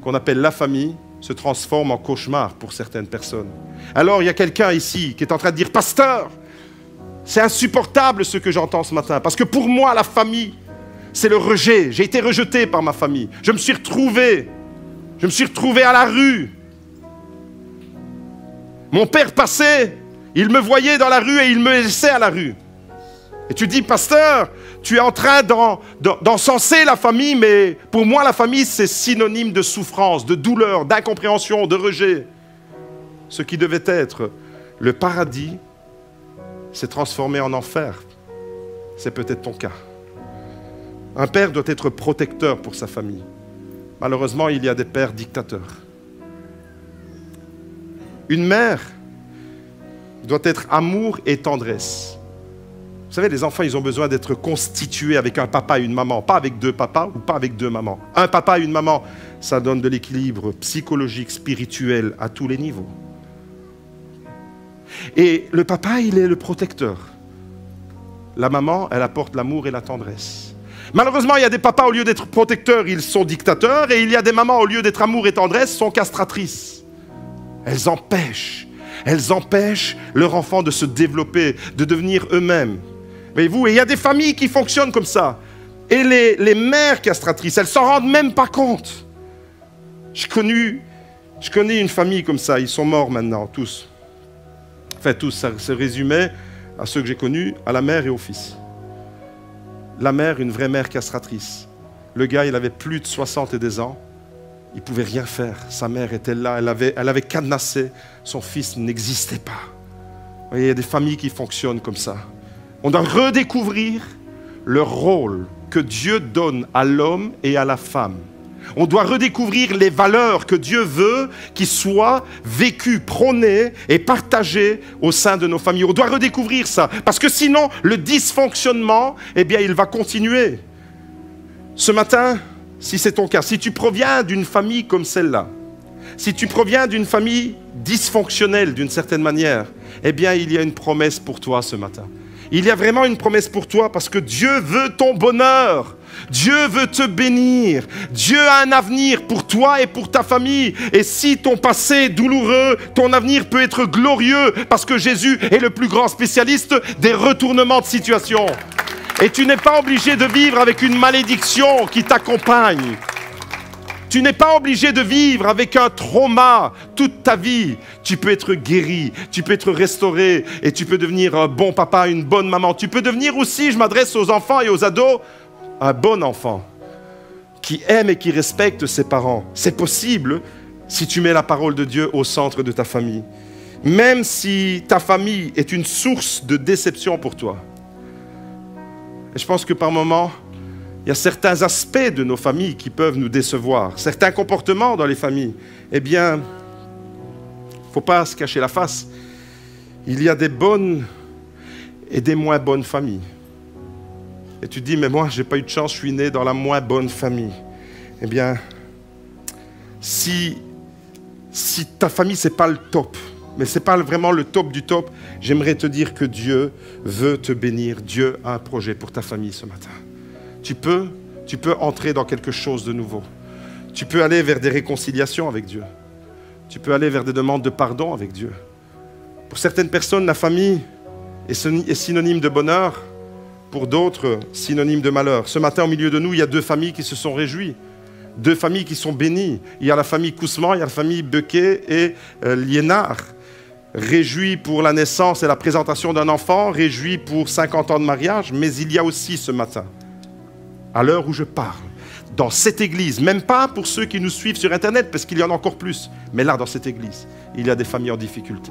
qu'on appelle la famille se transforme en cauchemar pour certaines personnes. Alors il y a quelqu'un ici qui est en train de dire « Pasteur, C'est insupportable ce que j'entends ce matin. Parce que pour moi, la famille, c'est le rejet. J'ai été rejeté par ma famille. Je me suis retrouvé à la rue. Mon père passait, il me voyait dans la rue et il me laissait à la rue. Et tu dis, pasteur, tu es en train d'encenser la famille, mais pour moi, la famille, c'est synonyme de souffrance, de douleur, d'incompréhension, de rejet. Ce qui devait être le paradis s'est transformé en enfer. C'est peut-être ton cas. Un père doit être protecteur pour sa famille. Malheureusement, il y a des pères dictateurs. Une mère doit être amour et tendresse. Vous savez, les enfants, ils ont besoin d'être constitués avec un papa et une maman, pas avec deux papas ou pas avec deux mamans. Un papa et une maman, ça donne de l'équilibre psychologique, spirituel à tous les niveaux. Et le papa, il est le protecteur. La maman, elle apporte l'amour et la tendresse. Malheureusement, il y a des papas, au lieu d'être protecteurs, ils sont dictateurs. Et il y a des mamans, au lieu d'être amour et tendresse, sont castratrices. Elles empêchent leur enfant de se développer, de devenir eux-mêmes. Voyez-vous, et il y a des familles qui fonctionnent comme ça. Et les mères castratrices, elles s'en rendent même pas compte. Je connais une famille comme ça, ils sont morts maintenant, tous. Enfin, tous, ça se résumait à ceux que j'ai connus, à la mère et au fils. La mère, une vraie mère castratrice. Le gars, il avait plus de 60 et des ans. Il ne pouvait rien faire. Sa mère était là, elle avait cadenassé. Son fils n'existait pas. Vous voyez, il y a des familles qui fonctionnent comme ça. On doit redécouvrir le rôle que Dieu donne à l'homme et à la femme. On doit redécouvrir les valeurs que Dieu veut qui soient vécues, prônées et partagées au sein de nos familles. On doit redécouvrir ça. Parce que sinon, le dysfonctionnement, eh bien, il va continuer. Ce matin, si c'est ton cas, si tu proviens d'une famille comme celle-là, si tu proviens d'une famille dysfonctionnelle d'une certaine manière, eh bien, il y a une promesse pour toi ce matin. Il y a vraiment une promesse pour toi parce que Dieu veut ton bonheur. Dieu veut te bénir. Dieu a un avenir pour toi et pour ta famille. Et si ton passé est douloureux, ton avenir peut être glorieux parce que Jésus est le plus grand spécialiste des retournements de situation. Et tu n'es pas obligé de vivre avec une malédiction qui t'accompagne. Tu n'es pas obligé de vivre avec un trauma toute ta vie. Tu peux être guéri, tu peux être restauré et tu peux devenir un bon papa, une bonne maman. Tu peux devenir aussi, je m'adresse aux enfants et aux ados, un bon enfant qui aime et qui respecte ses parents. C'est possible si tu mets la parole de Dieu au centre de ta famille. Même si ta famille est une source de déception pour toi. Et je pense que par moments, il y a certains aspects de nos familles qui peuvent nous décevoir. Certains comportements dans les familles. Eh bien, il ne faut pas se cacher la face. Il y a des bonnes et des moins bonnes familles. Et tu te dis, mais moi, je n'ai pas eu de chance, je suis né dans la moins bonne famille. Eh bien, si ta famille, ce n'est pas le top, mais ce n'est pas vraiment le top du top, j'aimerais te dire que Dieu veut te bénir. Dieu a un projet pour ta famille ce matin. Tu peux entrer dans quelque chose de nouveau. Tu peux aller vers des réconciliations avec Dieu. Tu peux aller vers des demandes de pardon avec Dieu. Pour certaines personnes, la famille est synonyme de bonheur. Pour d'autres, synonyme de malheur. Ce matin, au milieu de nous, il y a deux familles qui se sont réjouies. Deux familles qui sont bénies. Il y a la famille Kousman, il y a la famille Bequet et Liénard. Réjouis pour la naissance et la présentation d'un enfant, réjouis pour 50 ans de mariage, mais il y a aussi ce matin, à l'heure où je parle, dans cette église, même pas pour ceux qui nous suivent sur Internet, parce qu'il y en a encore plus, mais là, dans cette église, il y a des familles en difficulté.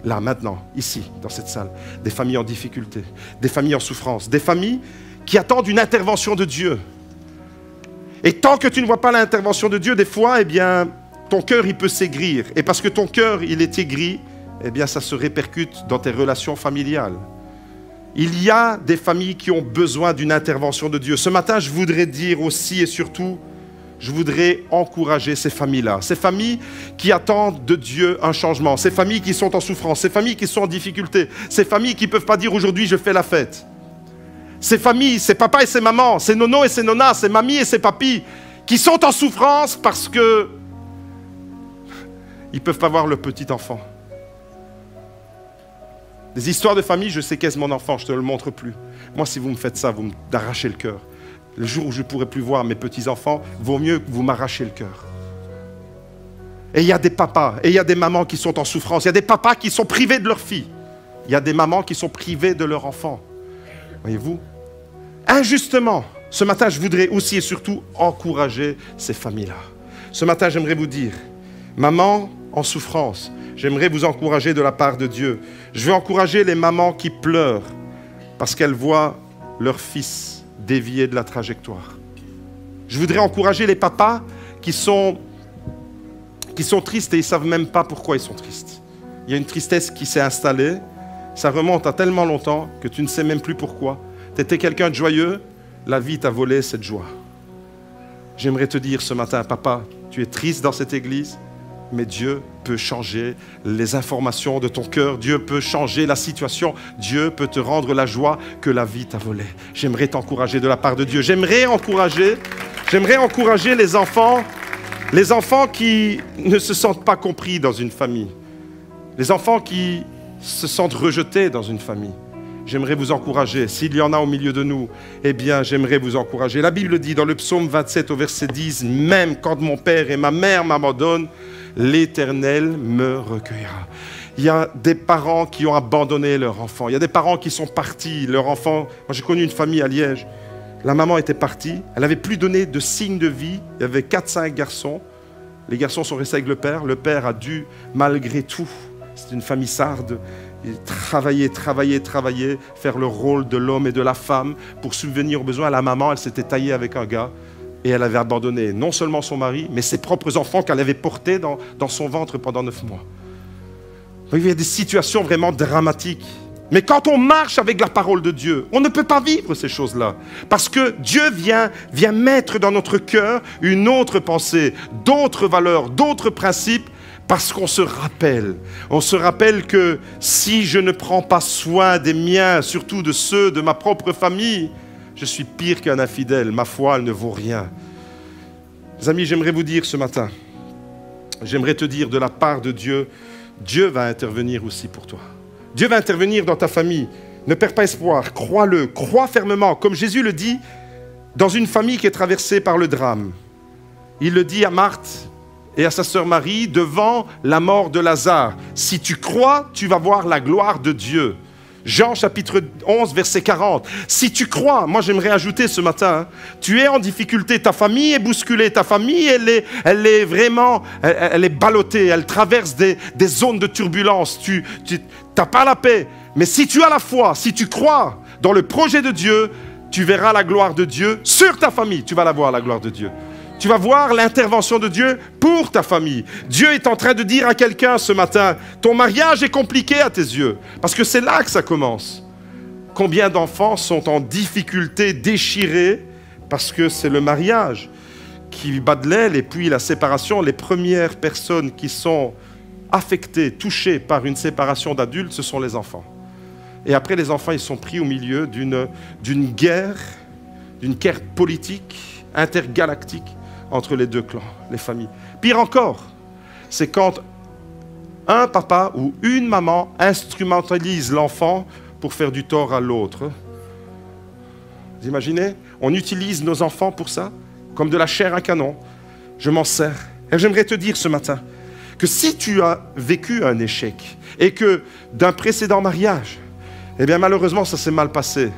Là, maintenant, ici, dans cette salle, des familles en difficulté, des familles en souffrance, des familles qui attendent une intervention de Dieu. Et tant que tu ne vois pas l'intervention de Dieu, des fois, eh bien, ton cœur, il peut s'aigrir. Et parce que ton cœur, il est aigri, eh bien, ça se répercute dans tes relations familiales. Il y a des familles qui ont besoin d'une intervention de Dieu. Ce matin, je voudrais dire aussi et surtout, je voudrais encourager ces familles-là. Ces familles qui attendent de Dieu un changement. Ces familles qui sont en souffrance. Ces familles qui sont en difficulté. Ces familles qui ne peuvent pas dire aujourd'hui, je fais la fête. Ces familles, ces papas et ces mamans, ces nonos et ces nonas, ces mamies et ces papis, qui sont en souffrance parce que ils ne peuvent pas voir leur petit enfant. Des histoires de famille, je séquestre mon enfant, je ne te le montre plus. Moi, si vous me faites ça, vous m'arrachez le cœur. Le jour où je ne pourrai plus voir mes petits-enfants, vaut mieux que vous m'arrachez le cœur. Et il y a des papas, et il y a des mamans qui sont en souffrance. Il y a des papas qui sont privés de leur fille. Il y a des mamans qui sont privées de leur enfant. Voyez-vous? Injustement, ce matin, je voudrais aussi et surtout encourager ces familles-là. Ce matin, j'aimerais vous dire, maman en souffrance, j'aimerais vous encourager de la part de Dieu. Je veux encourager les mamans qui pleurent parce qu'elles voient leur fils dévier de la trajectoire. Je voudrais encourager les papas qui sont tristes et ils ne savent même pas pourquoi ils sont tristes. Il y a une tristesse qui s'est installée, ça remonte à tellement longtemps que tu ne sais même plus pourquoi. Tu étais quelqu'un de joyeux, la vie t'a volé cette joie. J'aimerais te dire ce matin, papa, tu es triste dans cette église, mais Dieu peut changer les informations de ton cœur. Dieu peut changer la situation. Dieu peut te rendre la joie que la vie t'a volée. J'aimerais t'encourager de la part de Dieu. J'aimerais encourager les enfants qui ne se sentent pas compris dans une famille. Les enfants qui se sentent rejetés dans une famille. J'aimerais vous encourager. S'il y en a au milieu de nous, eh bien, j'aimerais vous encourager. La Bible dit dans le psaume 27 au verset 10, « Même quand mon père et ma mère m'abandonnent, l'Éternel me recueillera. » Il y a des parents qui ont abandonné leur enfant. Il y a des parents qui sont partis. Leur enfant, moi j'ai connu une famille à Liège. La maman était partie. Elle n'avait plus donné de signe de vie. Il y avait 4-5 garçons. Les garçons sont restés avec le père. Le père a dû, malgré tout, c'est une famille sarde, travailler, faire le rôle de l'homme et de la femme pour subvenir aux besoins. La maman, elle s'était taillée avec un gars et elle avait abandonné non seulement son mari, mais ses propres enfants qu'elle avait portés dans son ventre pendant 9 mois. Il y a des situations vraiment dramatiques. Mais quand on marche avec la parole de Dieu, on ne peut pas vivre ces choses-là. Parce que Dieu vient mettre dans notre cœur une autre pensée, d'autres valeurs, d'autres principes. Parce qu'on se rappelle que si je ne prends pas soin des miens, surtout de ceux de ma propre famille, je suis pire qu'un infidèle, ma foi, elle ne vaut rien. Les amis, j'aimerais vous dire ce matin, j'aimerais te dire de la part de Dieu, Dieu va intervenir aussi pour toi. Dieu va intervenir dans ta famille. Ne perds pas espoir, crois-le, crois fermement. Comme Jésus le dit, dans une famille qui est traversée par le drame, il le dit à Marthe et à sa sœur Marie, devant la mort de Lazare. Si tu crois, tu vas voir la gloire de Dieu. Jean chapitre 11, verset 40. Si tu crois, moi j'aimerais ajouter ce matin, tu es en difficulté, ta famille est bousculée, ta famille elle est ballottée, elle traverse des zones de turbulence, tu n'as pas la paix. Mais si tu as la foi, si tu crois dans le projet de Dieu, tu verras la gloire de Dieu sur ta famille, tu vas la voir la gloire de Dieu. Tu vas voir l'intervention de Dieu pour ta famille. Dieu est en train de dire à quelqu'un ce matin, ton mariage est compliqué à tes yeux. Parce que c'est là que ça commence. Combien d'enfants sont en difficulté, déchirés, parce que c'est le mariage qui bat de l'aile et puis la séparation. Les premières personnes qui sont affectées, touchées par une séparation d'adultes, ce sont les enfants. Et après, les enfants, ils sont pris au milieu d'une guerre politique, intergalactique, entre les deux clans, les familles. Pire encore, c'est quand un papa ou une maman instrumentalise l'enfant pour faire du tort à l'autre. Vous imaginez? On utilise nos enfants pour ça, comme de la chair à canon. Je m'en sers. Et j'aimerais te dire ce matin que si tu as vécu un échec et que d'un précédent mariage, eh bien malheureusement ça s'est mal passé,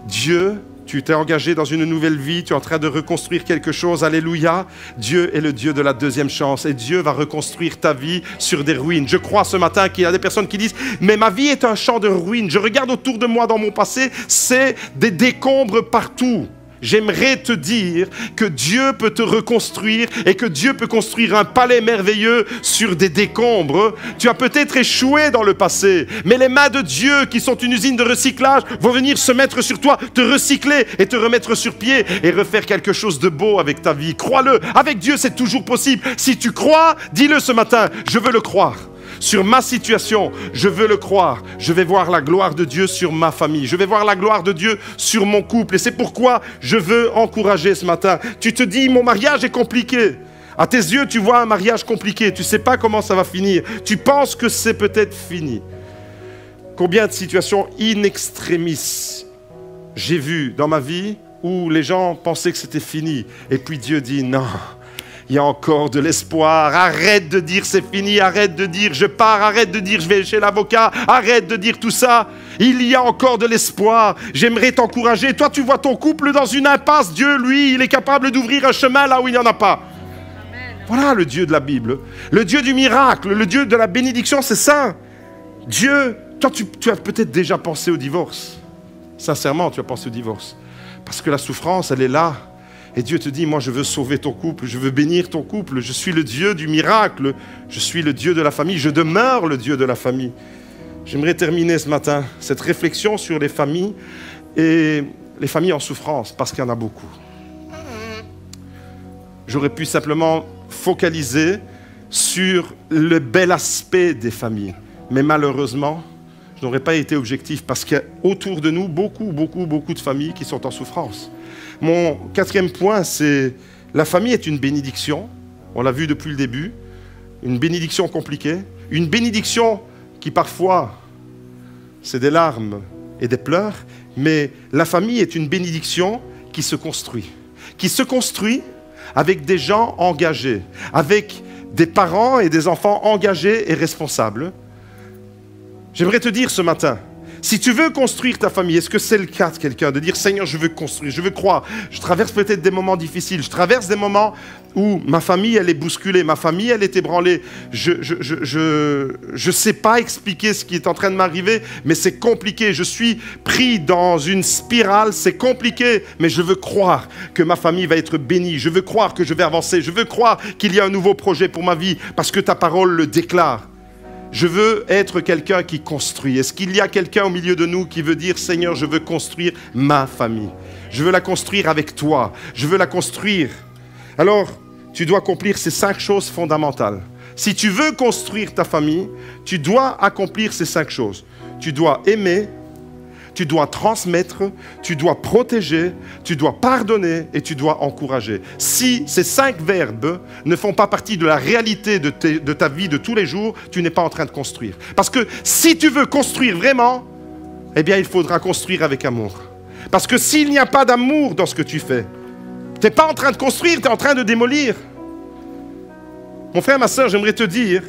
Dieu, tu t'es engagé dans une nouvelle vie, tu es en train de reconstruire quelque chose, alléluia. Dieu est le Dieu de la deuxième chance et Dieu va reconstruire ta vie sur des ruines. Je crois ce matin qu'il y a des personnes qui disent « Mais ma vie est un champ de ruines, je regarde autour de moi dans mon passé, c'est des décombres partout. » J'aimerais te dire que Dieu peut te reconstruire et que Dieu peut construire un palais merveilleux sur des décombres. Tu as peut-être échoué dans le passé, mais les mains de Dieu, qui sont une usine de recyclage, vont venir se mettre sur toi, te recycler et te remettre sur pied et refaire quelque chose de beau avec ta vie. Crois-le, avec Dieu c'est toujours possible. Si tu crois, dis-le ce matin, je veux le croire. Sur ma situation, je veux le croire. Je vais voir la gloire de Dieu sur ma famille. Je vais voir la gloire de Dieu sur mon couple. Et c'est pourquoi je veux encourager ce matin. Tu te dis, mon mariage est compliqué. À tes yeux, tu vois un mariage compliqué. Tu ne sais pas comment ça va finir. Tu penses que c'est peut-être fini. Combien de situations in extremis j'ai vu dans ma vie où les gens pensaient que c'était fini. Et puis Dieu dit non, il y a encore de l'espoir. Arrête de dire c'est fini, arrête de dire je pars, arrête de dire je vais chez l'avocat, arrête de dire tout ça. Il y a encore de l'espoir. J'aimerais t'encourager. Toi, tu vois ton couple dans une impasse. Dieu, lui, il est capable d'ouvrir un chemin là où il n'y en a pas. Voilà le Dieu de la Bible. Le Dieu du miracle, le Dieu de la bénédiction, c'est ça. Dieu, toi, tu as peut-être déjà pensé au divorce. Sincèrement, tu as pensé au divorce. Parce que la souffrance, elle est là. Et Dieu te dit, moi, je veux sauver ton couple, je veux bénir ton couple. Je suis le Dieu du miracle. Je suis le Dieu de la famille. Je demeure le Dieu de la famille. J'aimerais terminer ce matin cette réflexion sur les familles et les familles en souffrance, parce qu'il y en a beaucoup. J'aurais pu simplement focaliser sur le bel aspect des familles. Mais malheureusement, je n'aurais pas été objectif parce qu'il y a autour de nous beaucoup de familles qui sont en souffrance. Mon quatrième point, c'est la famille est une bénédiction. On l'a vu depuis le début. Une bénédiction compliquée. Une bénédiction qui parfois, c'est des larmes et des pleurs. Mais la famille est une bénédiction qui se construit. Qui se construit avec des gens engagés. Avec des parents et des enfants engagés et responsables. J'aimerais te dire ce matin, si tu veux construire ta famille, est-ce que c'est le cas de quelqu'un de dire « Seigneur, je veux construire, je veux croire. Je traverse peut-être des moments difficiles. Je traverse des moments où ma famille, elle est bousculée. Ma famille, elle est ébranlée. Je sais pas expliquer ce qui est en train de m'arriver, mais c'est compliqué. Je suis pris dans une spirale. C'est compliqué, mais je veux croire que ma famille va être bénie. Je veux croire que je vais avancer. Je veux croire qu'il y a un nouveau projet pour ma vie parce que ta parole le déclare. Je veux être quelqu'un qui construit. Est-ce qu'il y a quelqu'un au milieu de nous qui veut dire « Seigneur, je veux construire ma famille. Je veux la construire avec toi. Je veux la construire. » Alors, tu dois accomplir ces 5 choses fondamentales. Si tu veux construire ta famille, tu dois accomplir ces 5 choses. Tu dois aimer, tu dois transmettre, tu dois protéger, tu dois pardonner et tu dois encourager. Si ces 5 verbes ne font pas partie de la réalité de ta vie de tous les jours, tu n'es pas en train de construire. Parce que si tu veux construire vraiment, eh bien il faudra construire avec amour. Parce que s'il n'y a pas d'amour dans ce que tu fais, tu n'es pas en train de construire, tu es en train de démolir. Mon frère, ma soeur, j'aimerais te dire,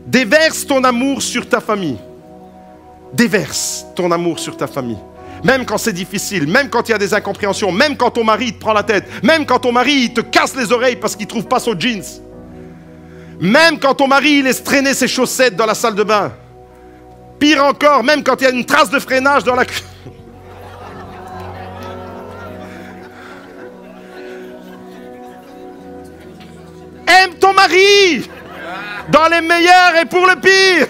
déverse ton amour sur ta famille. Déverse ton amour sur ta famille. Même quand c'est difficile, même quand il y a des incompréhensions, même quand ton mari te prend la tête, même quand ton mari il te casse les oreilles parce qu'il ne trouve pas son jeans. Même quand ton mari il laisse traîner ses chaussettes dans la salle de bain. Pire encore, même quand il y a une trace de freinage dans la... Aime ton mari dans les meilleurs et pour le pire.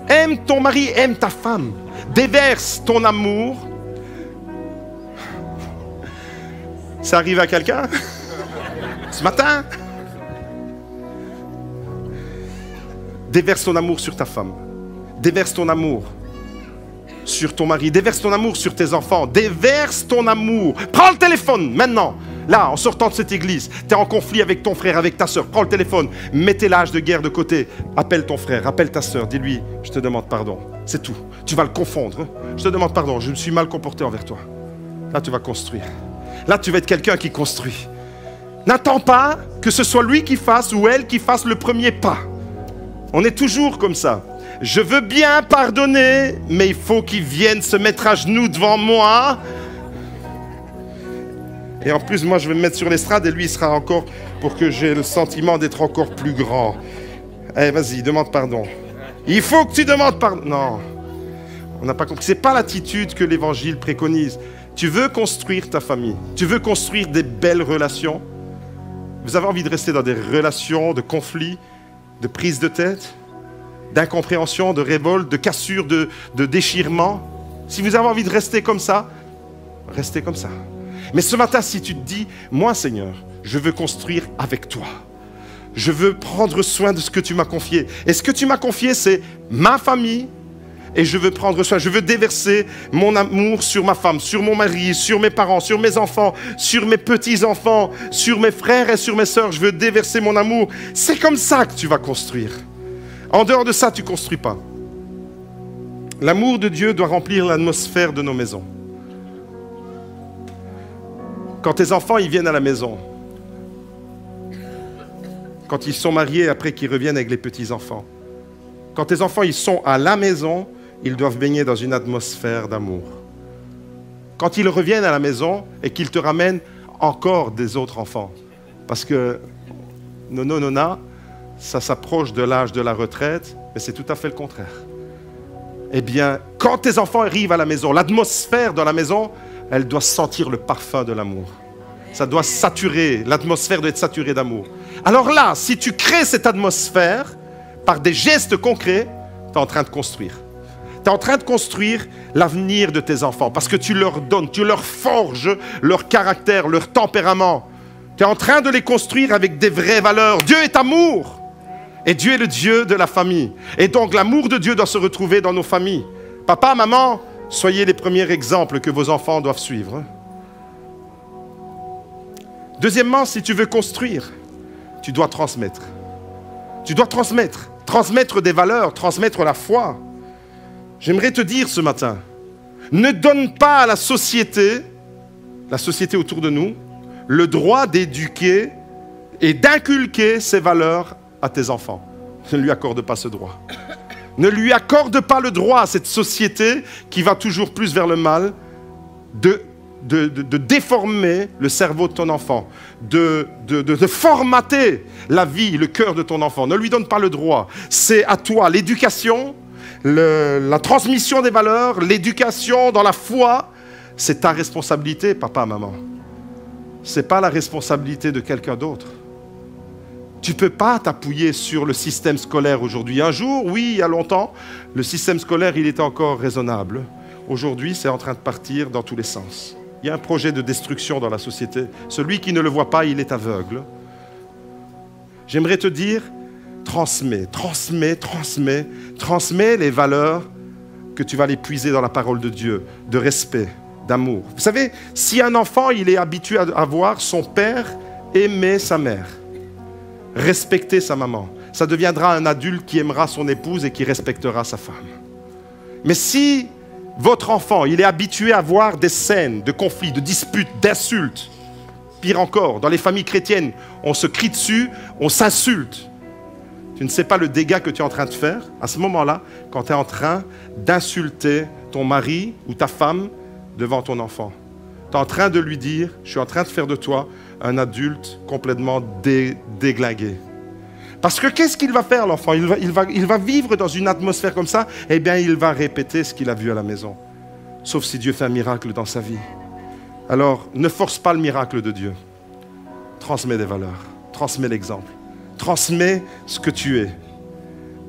Aime ton mari, aime ta femme. Déverse ton amour. Ça arrive à quelqu'un ce matin? Déverse ton amour sur ta femme. Déverse ton amour sur ton mari. Déverse ton amour sur tes enfants. Déverse ton amour. Prends le téléphone maintenant. Là, en sortant de cette église, tu es en conflit avec ton frère, avec ta soeur. Prends le téléphone, mets tes lâches de guerre de côté. Appelle ton frère, appelle ta soeur. Dis-lui, je te demande pardon. C'est tout. Tu vas le confondre. Je te demande pardon, je me suis mal comporté envers toi. Là, tu vas construire. Là, tu vas être quelqu'un qui construit. N'attends pas que ce soit lui qui fasse ou elle qui fasse le premier pas. On est toujours comme ça. Je veux bien pardonner, mais il faut qu'il vienne se mettre à genoux devant moi. Et en plus, moi, je vais me mettre sur l'estrade et lui, il sera encore pour que j'ai le sentiment d'être encore plus grand. Allez, vas-y, demande pardon. Il faut que tu demandes pardon. Non, on n'a pas compris. Ce n'est pas l'attitude que l'Évangile préconise. Tu veux construire ta famille. Tu veux construire des belles relations. Vous avez envie de rester dans des relations de conflits, de prise de tête, d'incompréhension, de révolte, de cassure, de déchirement. Si vous avez envie de rester comme ça, restez comme ça. Mais ce matin, si tu te dis, moi Seigneur, je veux construire avec toi. Je veux prendre soin de ce que tu m'as confié. Et ce que tu m'as confié, c'est ma famille. Et je veux prendre soin, je veux déverser mon amour sur ma femme, sur mon mari, sur mes parents, sur mes enfants, sur mes petits-enfants, sur mes frères et sur mes sœurs. Je veux déverser mon amour. C'est comme ça que tu vas construire. En dehors de ça, tu ne construis pas. L'amour de Dieu doit remplir l'atmosphère de nos maisons. Quand tes enfants ils viennent à la maison, quand ils sont mariés, après qu'ils reviennent avec les petits-enfants, quand tes enfants ils sont à la maison, ils doivent baigner dans une atmosphère d'amour. Quand ils reviennent à la maison et qu'ils te ramènent encore des autres enfants, parce que Nono, Nona, ça s'approche de l'âge de la retraite, mais c'est tout à fait le contraire. Eh bien, quand tes enfants arrivent à la maison, l'atmosphère de la maison, elle doit sentir le parfum de l'amour. Ça doit saturer, l'atmosphère doit être saturée d'amour. Alors là, si tu crées cette atmosphère par des gestes concrets, tu es en train de construire. Tu es en train de construire l'avenir de tes enfants parce que tu leur donnes, tu leur forges leur caractère, leur tempérament. Tu es en train de les construire avec des vraies valeurs. Dieu est amour. Et Dieu est le Dieu de la famille. Et donc l'amour de Dieu doit se retrouver dans nos familles. Papa, maman, soyez les premiers exemples que vos enfants doivent suivre. Deuxièmement, si tu veux construire, tu dois transmettre. Tu dois transmettre. Transmettre des valeurs, transmettre la foi. J'aimerais te dire ce matin, ne donne pas à la société autour de nous, le droit d'éduquer et d'inculquer ces valeurs à tes enfants. Ne lui accorde pas ce droit. Ne lui accorde pas le droit à cette société qui va toujours plus vers le mal de déformer le cerveau de ton enfant, de formater la vie, le cœur de ton enfant. Ne lui donne pas le droit. C'est à toi l'éducation, la transmission des valeurs, l'éducation dans la foi. C'est ta responsabilité, papa, maman. Ce n'est pas la responsabilité de quelqu'un d'autre. Tu ne peux pas t'appuyer sur le système scolaire aujourd'hui. Un jour, oui, il y a longtemps, le système scolaire, il était encore raisonnable. Aujourd'hui, c'est en train de partir dans tous les sens. Il y a un projet de destruction dans la société. Celui qui ne le voit pas, il est aveugle. J'aimerais te dire, transmets les valeurs que tu vas les puiser dans la parole de Dieu, de respect, d'amour. Vous savez, si un enfant, il est habitué à voir son père aimer sa mère, respecter sa maman, ça deviendra un adulte qui aimera son épouse et qui respectera sa femme. Mais si votre enfant, il est habitué à voir des scènes de conflits, de disputes, d'insultes, pire encore, dans les familles chrétiennes, on se crie dessus, on s'insulte. Tu ne sais pas le dégât que tu es en train de faire à ce moment-là, quand tu es en train d'insulter ton mari ou ta femme devant ton enfant. Tu es en train de lui dire, je suis en train de faire de toi un adulte complètement déglingué. Parce que qu'est-ce qu'il va faire l'enfant? Il va vivre dans une atmosphère comme ça, eh bien il va répéter ce qu'il a vu à la maison. Sauf si Dieu fait un miracle dans sa vie. Alors ne force pas le miracle de Dieu. Transmets des valeurs, transmets l'exemple, transmets ce que tu es.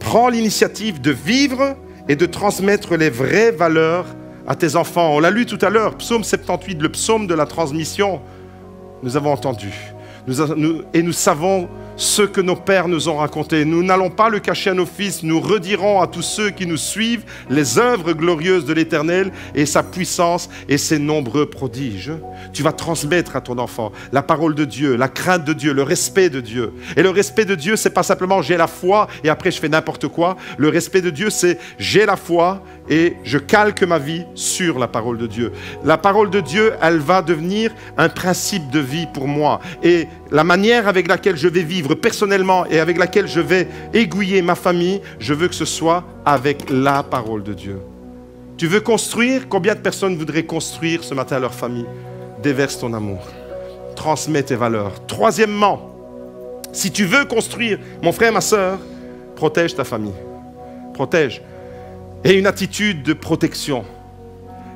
Prends l'initiative de vivre et de transmettre les vraies valeurs à tes enfants. On l'a lu tout à l'heure, psaume 78, le psaume de la transmission. Nous avons entendu. Et nous savons ce que nos pères nous ont raconté. Nous n'allons pas le cacher à nos fils. Nous redirons à tous ceux qui nous suivent les œuvres glorieuses de l'Éternel et sa puissance et ses nombreux prodiges. Tu vas transmettre à ton enfant la parole de Dieu, la crainte de Dieu, le respect de Dieu. Et le respect de Dieu, c'est pas simplement j'ai la foi et après je fais n'importe quoi. Le respect de Dieu, c'est j'ai la foi et je calque ma vie sur la parole de Dieu. La parole de Dieu, elle va devenir un principe de vie pour moi. Et la manière avec laquelle je vais vivre personnellement et avec laquelle je vais aiguiller ma famille, je veux que ce soit avec la parole de Dieu. Tu veux construire? Combien de personnes voudraient construire ce matin leur famille? Déverse ton amour. Transmets tes valeurs. Troisièmement, si tu veux construire, mon frère, ma soeur, protège ta famille. Protège. Et une attitude de protection.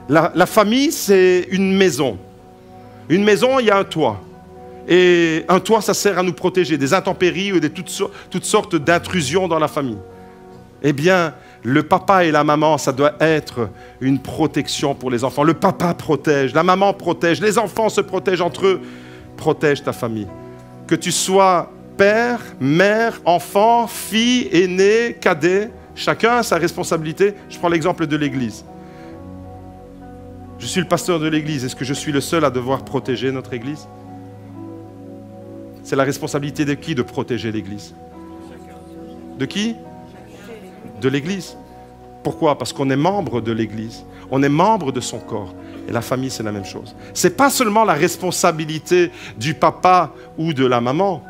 La famille, c'est une maison. Une maison, il y a un toit. Et un toit, ça sert à nous protéger des intempéries ou de toutes sortes d'intrusions dans la famille. Eh bien, le papa et la maman, ça doit être une protection pour les enfants. Le papa protège, la maman protège, les enfants se protègent entre eux. Protège ta famille. Que tu sois père, mère, enfant, fille, aîné, cadet, chacun a sa responsabilité. Je prends l'exemple de l'Église. Je suis le pasteur de l'Église. Est-ce que je suis le seul à devoir protéger notre Église? C'est la responsabilité de qui de protéger l'Église? De qui? de l'Église. Pourquoi? Parce qu'on est membre de l'Église. On est membre de son corps. Et la famille, c'est la même chose. Ce n'est pas seulement la responsabilité du papa ou de la maman.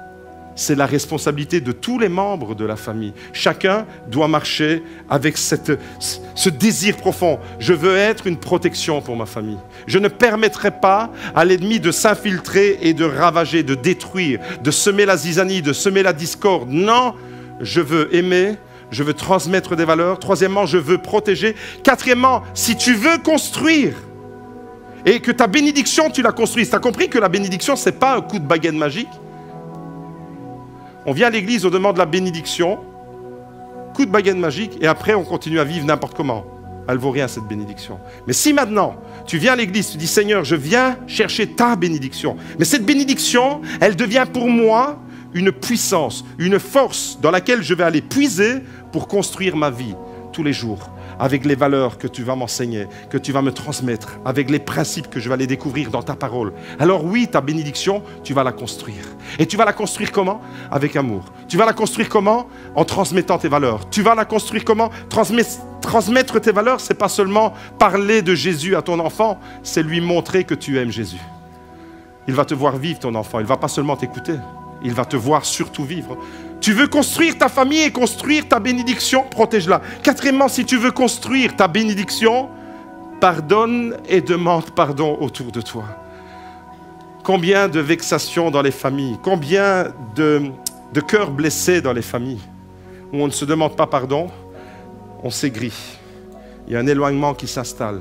C'est la responsabilité de tous les membres de la famille. Chacun doit marcher avec ce désir profond. Je veux être une protection pour ma famille. Je ne permettrai pas à l'ennemi de s'infiltrer et de ravager, de détruire, de semer la zizanie, de semer la discorde. Non, je veux aimer, je veux transmettre des valeurs. Troisièmement, je veux protéger. Quatrièmement, si tu veux construire et que ta bénédiction, tu la construises. Tu as compris que la bénédiction, ce n'est pas un coup de baguette magique. On vient à l'église, on demande la bénédiction, coup de baguette magique, et après on continue à vivre n'importe comment. Elle ne vaut rien cette bénédiction. Mais si maintenant, tu viens à l'église, tu dis Seigneur, je viens chercher ta bénédiction. Mais cette bénédiction, elle devient pour moi une puissance, une force dans laquelle je vais aller puiser pour construire ma vie tous les jours. Avec les valeurs que tu vas m'enseigner, que tu vas me transmettre, avec les principes que je vais aller découvrir dans ta parole. Alors oui, ta bénédiction, tu vas la construire. Et tu vas la construire comment? Avec amour. Tu vas la construire comment? En transmettant tes valeurs. Tu vas la construire comment? Transmettre tes valeurs, ce n'est pas seulement parler de Jésus à ton enfant, c'est lui montrer que tu aimes Jésus. Il va te voir vivre ton enfant, il ne va pas seulement t'écouter, il va te voir surtout vivre. Tu veux construire ta famille et construire ta bénédiction, protège-la. Quatrièmement, si tu veux construire ta bénédiction, pardonne et demande pardon autour de toi. Combien de vexations dans les familles, combien de cœurs blessés dans les familles, où on ne se demande pas pardon, on s'aigrit. Il y a un éloignement qui s'installe.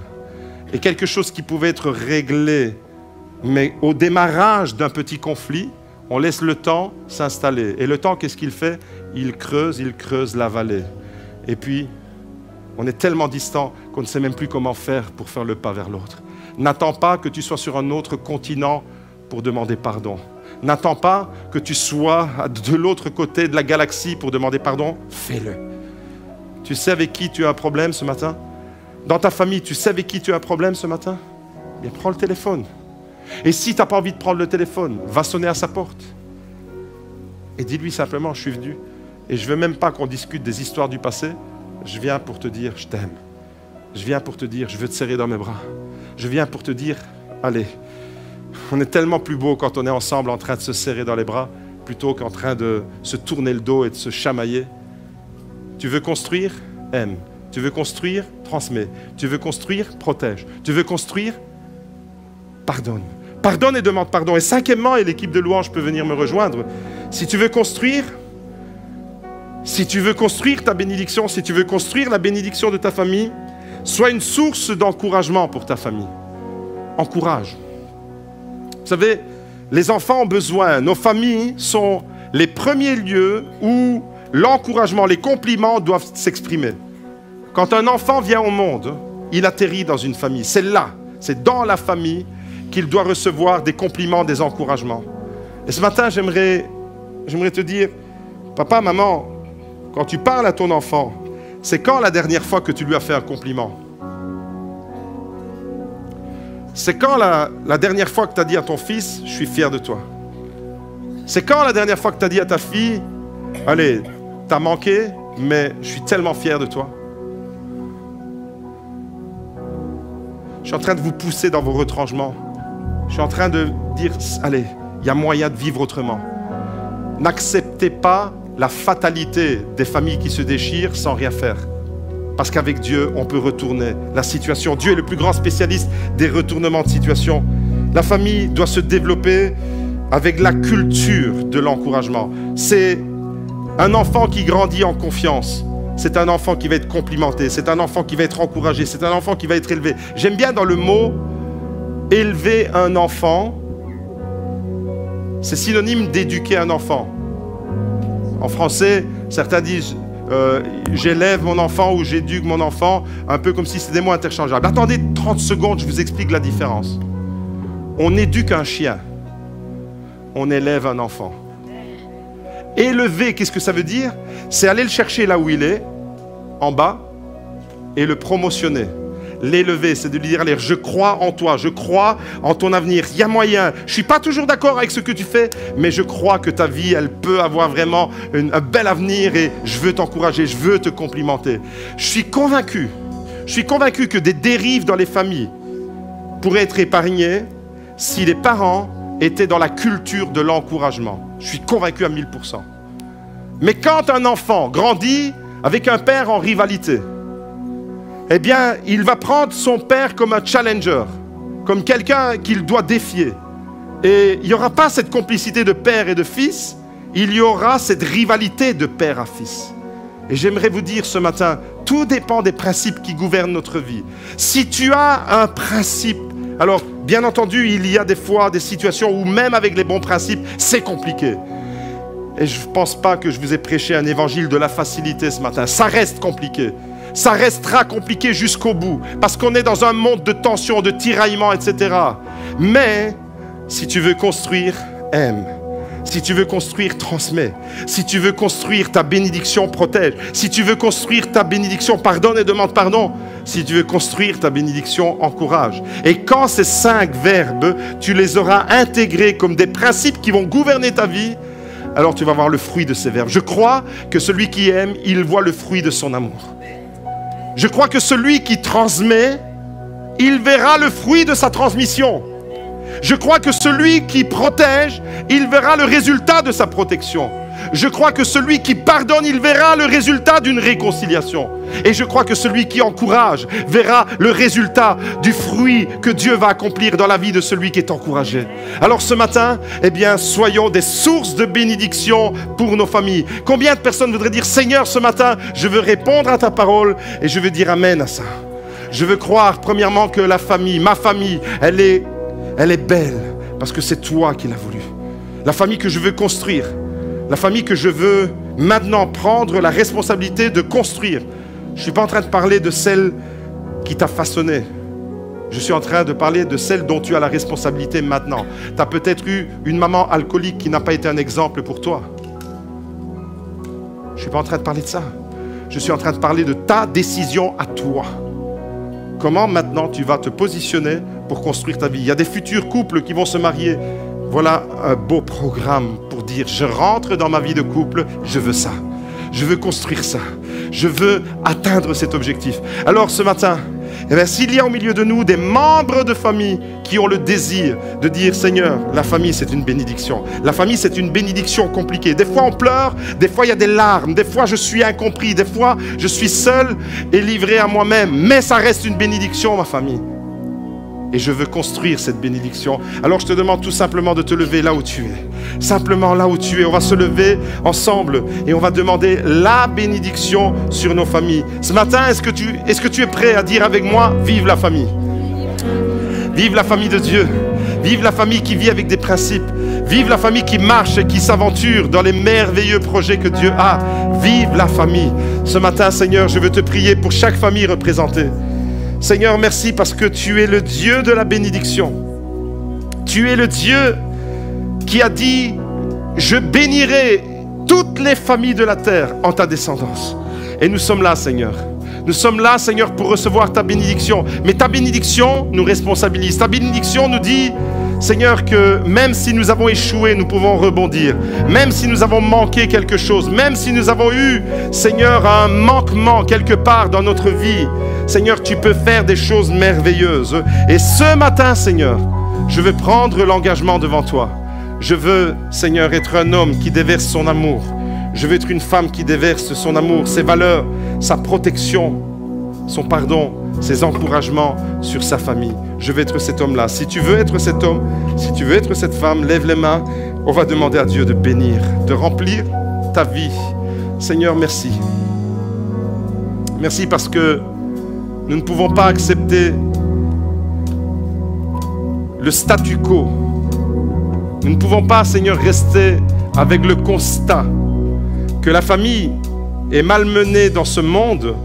Et quelque chose qui pouvait être réglé, mais au démarrage d'un petit conflit, on laisse le temps s'installer. Et le temps, qu'est-ce qu'il fait? Il creuse la vallée. Et puis, on est tellement distant qu'on ne sait même plus comment faire pour faire le pas vers l'autre. N'attends pas que tu sois sur un autre continent pour demander pardon. N'attends pas que tu sois de l'autre côté de la galaxie pour demander pardon. Fais-le. Tu sais avec qui tu as un problème ce matin? Dans ta famille, tu sais avec qui tu as un problème ce matin? Bien, prends le téléphone. Et si tu n'as pas envie de prendre le téléphone, va sonner à sa porte. Et dis-lui simplement, je suis venu. Et je ne veux même pas qu'on discute des histoires du passé. Je viens pour te dire, je t'aime. Je viens pour te dire, je veux te serrer dans mes bras. Je viens pour te dire, allez, on est tellement plus beau quand on est ensemble en train de se serrer dans les bras, plutôt qu'en train de se tourner le dos et de se chamailler. Tu veux construire? Aime. Tu veux construire? Transmets. Tu veux construire? Protège. Tu veux construire? Pardonne. Pardonne et demande pardon. Et cinquièmement, et l'équipe de louange peut venir me rejoindre, si tu veux construire ta bénédiction, si tu veux construire la bénédiction de ta famille, sois une source d'encouragement pour ta famille. Encourage. Vous savez, les enfants ont besoin, nos familles sont les premiers lieux où l'encouragement, les compliments doivent s'exprimer. Quand un enfant vient au monde, il atterrit dans une famille. C'est là, c'est dans la famille qu'il doit recevoir des compliments, des encouragements. Et ce matin, j'aimerais te dire, papa, maman, quand tu parles à ton enfant, c'est quand la dernière fois que tu lui as fait un compliment? C'est quand la dernière fois que tu as dit à ton fils, je suis fier de toi? C'est quand la dernière fois que tu as dit à ta fille, allez, tu as manqué, mais je suis tellement fier de toi? Je suis en train de vous pousser dans vos retranchements. Je suis en train de dire, allez, il y a moyen de vivre autrement. N'acceptez pas la fatalité des familles qui se déchirent sans rien faire. Parce qu'avec Dieu, on peut retourner la situation. Dieu est le plus grand spécialiste des retournements de situation. La famille doit se développer avec la culture de l'encouragement. C'est un enfant qui grandit en confiance. C'est un enfant qui va être complimenté. C'est un enfant qui va être encouragé. C'est un enfant qui va être élevé. J'aime bien dans le mot « élever un enfant », c'est synonyme d'éduquer un enfant. En français, certains disent j'élève mon enfant ou j'éduque mon enfant, un peu comme si c'était des mots interchangeables. Attendez 30 secondes, je vous explique la différence. On éduque un chien, on élève un enfant. Élever, qu'est-ce que ça veut dire? C'est aller le chercher là où il est, en bas, et le promotionner. l'élever, c'est de lui dire, allez, je crois en toi, je crois en ton avenir. Il y a moyen. Je ne suis pas toujours d'accord avec ce que tu fais, mais je crois que ta vie, elle peut avoir vraiment un bel avenir et je veux t'encourager, je veux te complimenter. Je suis convaincu que des dérives dans les familles pourraient être épargnées si les parents étaient dans la culture de l'encouragement. Je suis convaincu à 1000%. Mais quand un enfant grandit avec un père en rivalité, eh bien, il va prendre son père comme un challenger, comme quelqu'un qu'il doit défier. Et il n'y aura pas cette complicité de père et de fils, il y aura cette rivalité de père à fils. Et j'aimerais vous dire ce matin, tout dépend des principes qui gouvernent notre vie. Si tu as un principe, alors bien entendu, il y a des fois des situations où même avec les bons principes, c'est compliqué. Et je ne pense pas que je vous ai prêché un évangile de la facilité ce matin. Ça reste compliqué. Ça restera compliqué jusqu'au bout. Parce qu'on est dans un monde de tension, de tiraillement, etc. Mais si tu veux construire, aime. Si tu veux construire, transmets. Si tu veux construire, ta bénédiction, protège. Si tu veux construire, ta bénédiction, pardonne et demande pardon. Si tu veux construire, ta bénédiction, encourage. Et quand ces 5 verbes, tu les auras intégrés comme des principes qui vont gouverner ta vie, alors tu vas voir le fruit de ces verbes. Je crois que celui qui aime, il voit le fruit de son amour. Je crois que celui qui transmet, il verra le fruit de sa transmission. Je crois que celui qui protège, il verra le résultat de sa protection. Je crois que celui qui pardonne, il verra le résultat d'une réconciliation. Et je crois que celui qui encourage verra le résultat du fruit que Dieu va accomplir dans la vie de celui qui est encouragé. Alors ce matin, eh bien, soyons des sources de bénédiction pour nos familles. Combien de personnes voudraient dire, Seigneur, ce matin, je veux répondre à ta parole et je veux dire Amen à ça. Je veux croire, premièrement, que la famille, ma famille, elle est belle parce que c'est toi qui l'as voulu. La famille que je veux construire. La famille que je veux maintenant prendre la responsabilité de construire. Je ne suis pas en train de parler de celle qui t'a façonné. Je suis en train de parler de celle dont tu as la responsabilité maintenant. Tu as peut-être eu une maman alcoolique qui n'a pas été un exemple pour toi. Je ne suis pas en train de parler de ça. Je suis en train de parler de ta décision à toi. Comment maintenant tu vas te positionner pour construire ta vie. Il y a des futurs couples qui vont se marier. Voilà un beau programme pour dire, je rentre dans ma vie de couple, je veux ça. Je veux construire ça. Je veux atteindre cet objectif. Alors ce matin, eh bien, s'il y a au milieu de nous des membres de famille qui ont le désir de dire, Seigneur, la famille c'est une bénédiction. La famille c'est une bénédiction compliquée. Des fois on pleure, des fois il y a des larmes, des fois je suis incompris, des fois je suis seul et livré à moi-même. Mais ça reste une bénédiction, ma famille. Et je veux construire cette bénédiction. Alors je te demande tout simplement de te lever là où tu es. Simplement là où tu es. On va se lever ensemble et on va demander la bénédiction sur nos familles. Ce matin, est-ce que tu es prêt à dire avec moi, vive la famille? Vive la famille de Dieu. Vive la famille qui vit avec des principes. Vive la famille qui marche et qui s'aventure dans les merveilleux projets que Dieu a. Vive la famille. Ce matin, Seigneur, je veux te prier pour chaque famille représentée. Seigneur, merci parce que tu es le Dieu de la bénédiction. Tu es le Dieu qui a dit, je bénirai toutes les familles de la terre en ta descendance. Et nous sommes là, Seigneur. Nous sommes là, Seigneur, pour recevoir ta bénédiction. Mais ta bénédiction nous responsabilise. Ta bénédiction nous dit, Seigneur, que même si nous avons échoué, nous pouvons rebondir. Même si nous avons manqué quelque chose, même si nous avons eu, Seigneur, un manquement quelque part dans notre vie, Seigneur, tu peux faire des choses merveilleuses. Et ce matin, Seigneur, je veux prendre l'engagement devant toi. Je veux, Seigneur, être un homme qui déverse son amour. Je veux être une femme qui déverse son amour, ses valeurs, sa protection, son pardon, ses encouragements sur sa famille. Je veux être cet homme-là. Si tu veux être cet homme, si tu veux être cette femme, lève les mains. On va demander à Dieu de bénir, de remplir ta vie. Seigneur, merci. Merci parce que nous ne pouvons pas accepter le statu quo. Nous ne pouvons pas, Seigneur, rester avec le constat que la famille est malmenée dans ce monde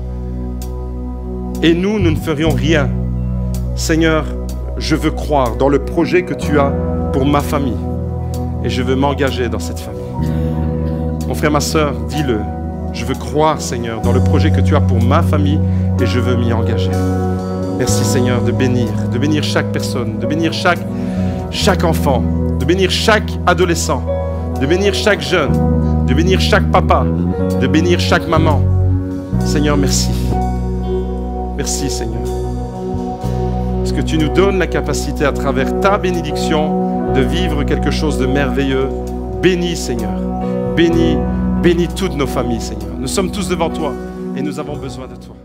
et nous ne ferions rien. Seigneur, je veux croire dans le projet que tu as pour ma famille et je veux m'engager dans cette famille. Mon frère, ma soeur, dis-le. Je veux croire, Seigneur, dans le projet que tu as pour ma famille et je veux m'y engager. Merci Seigneur de bénir chaque personne, de bénir chaque enfant, de bénir chaque adolescent, de bénir chaque jeune, de bénir chaque papa, de bénir chaque maman. Seigneur, merci. Merci Seigneur. Parce que tu nous donnes la capacité à travers ta bénédiction de vivre quelque chose de merveilleux. Bénis Seigneur. Bénis toutes nos familles Seigneur. Nous sommes tous devant toi et nous avons besoin de toi.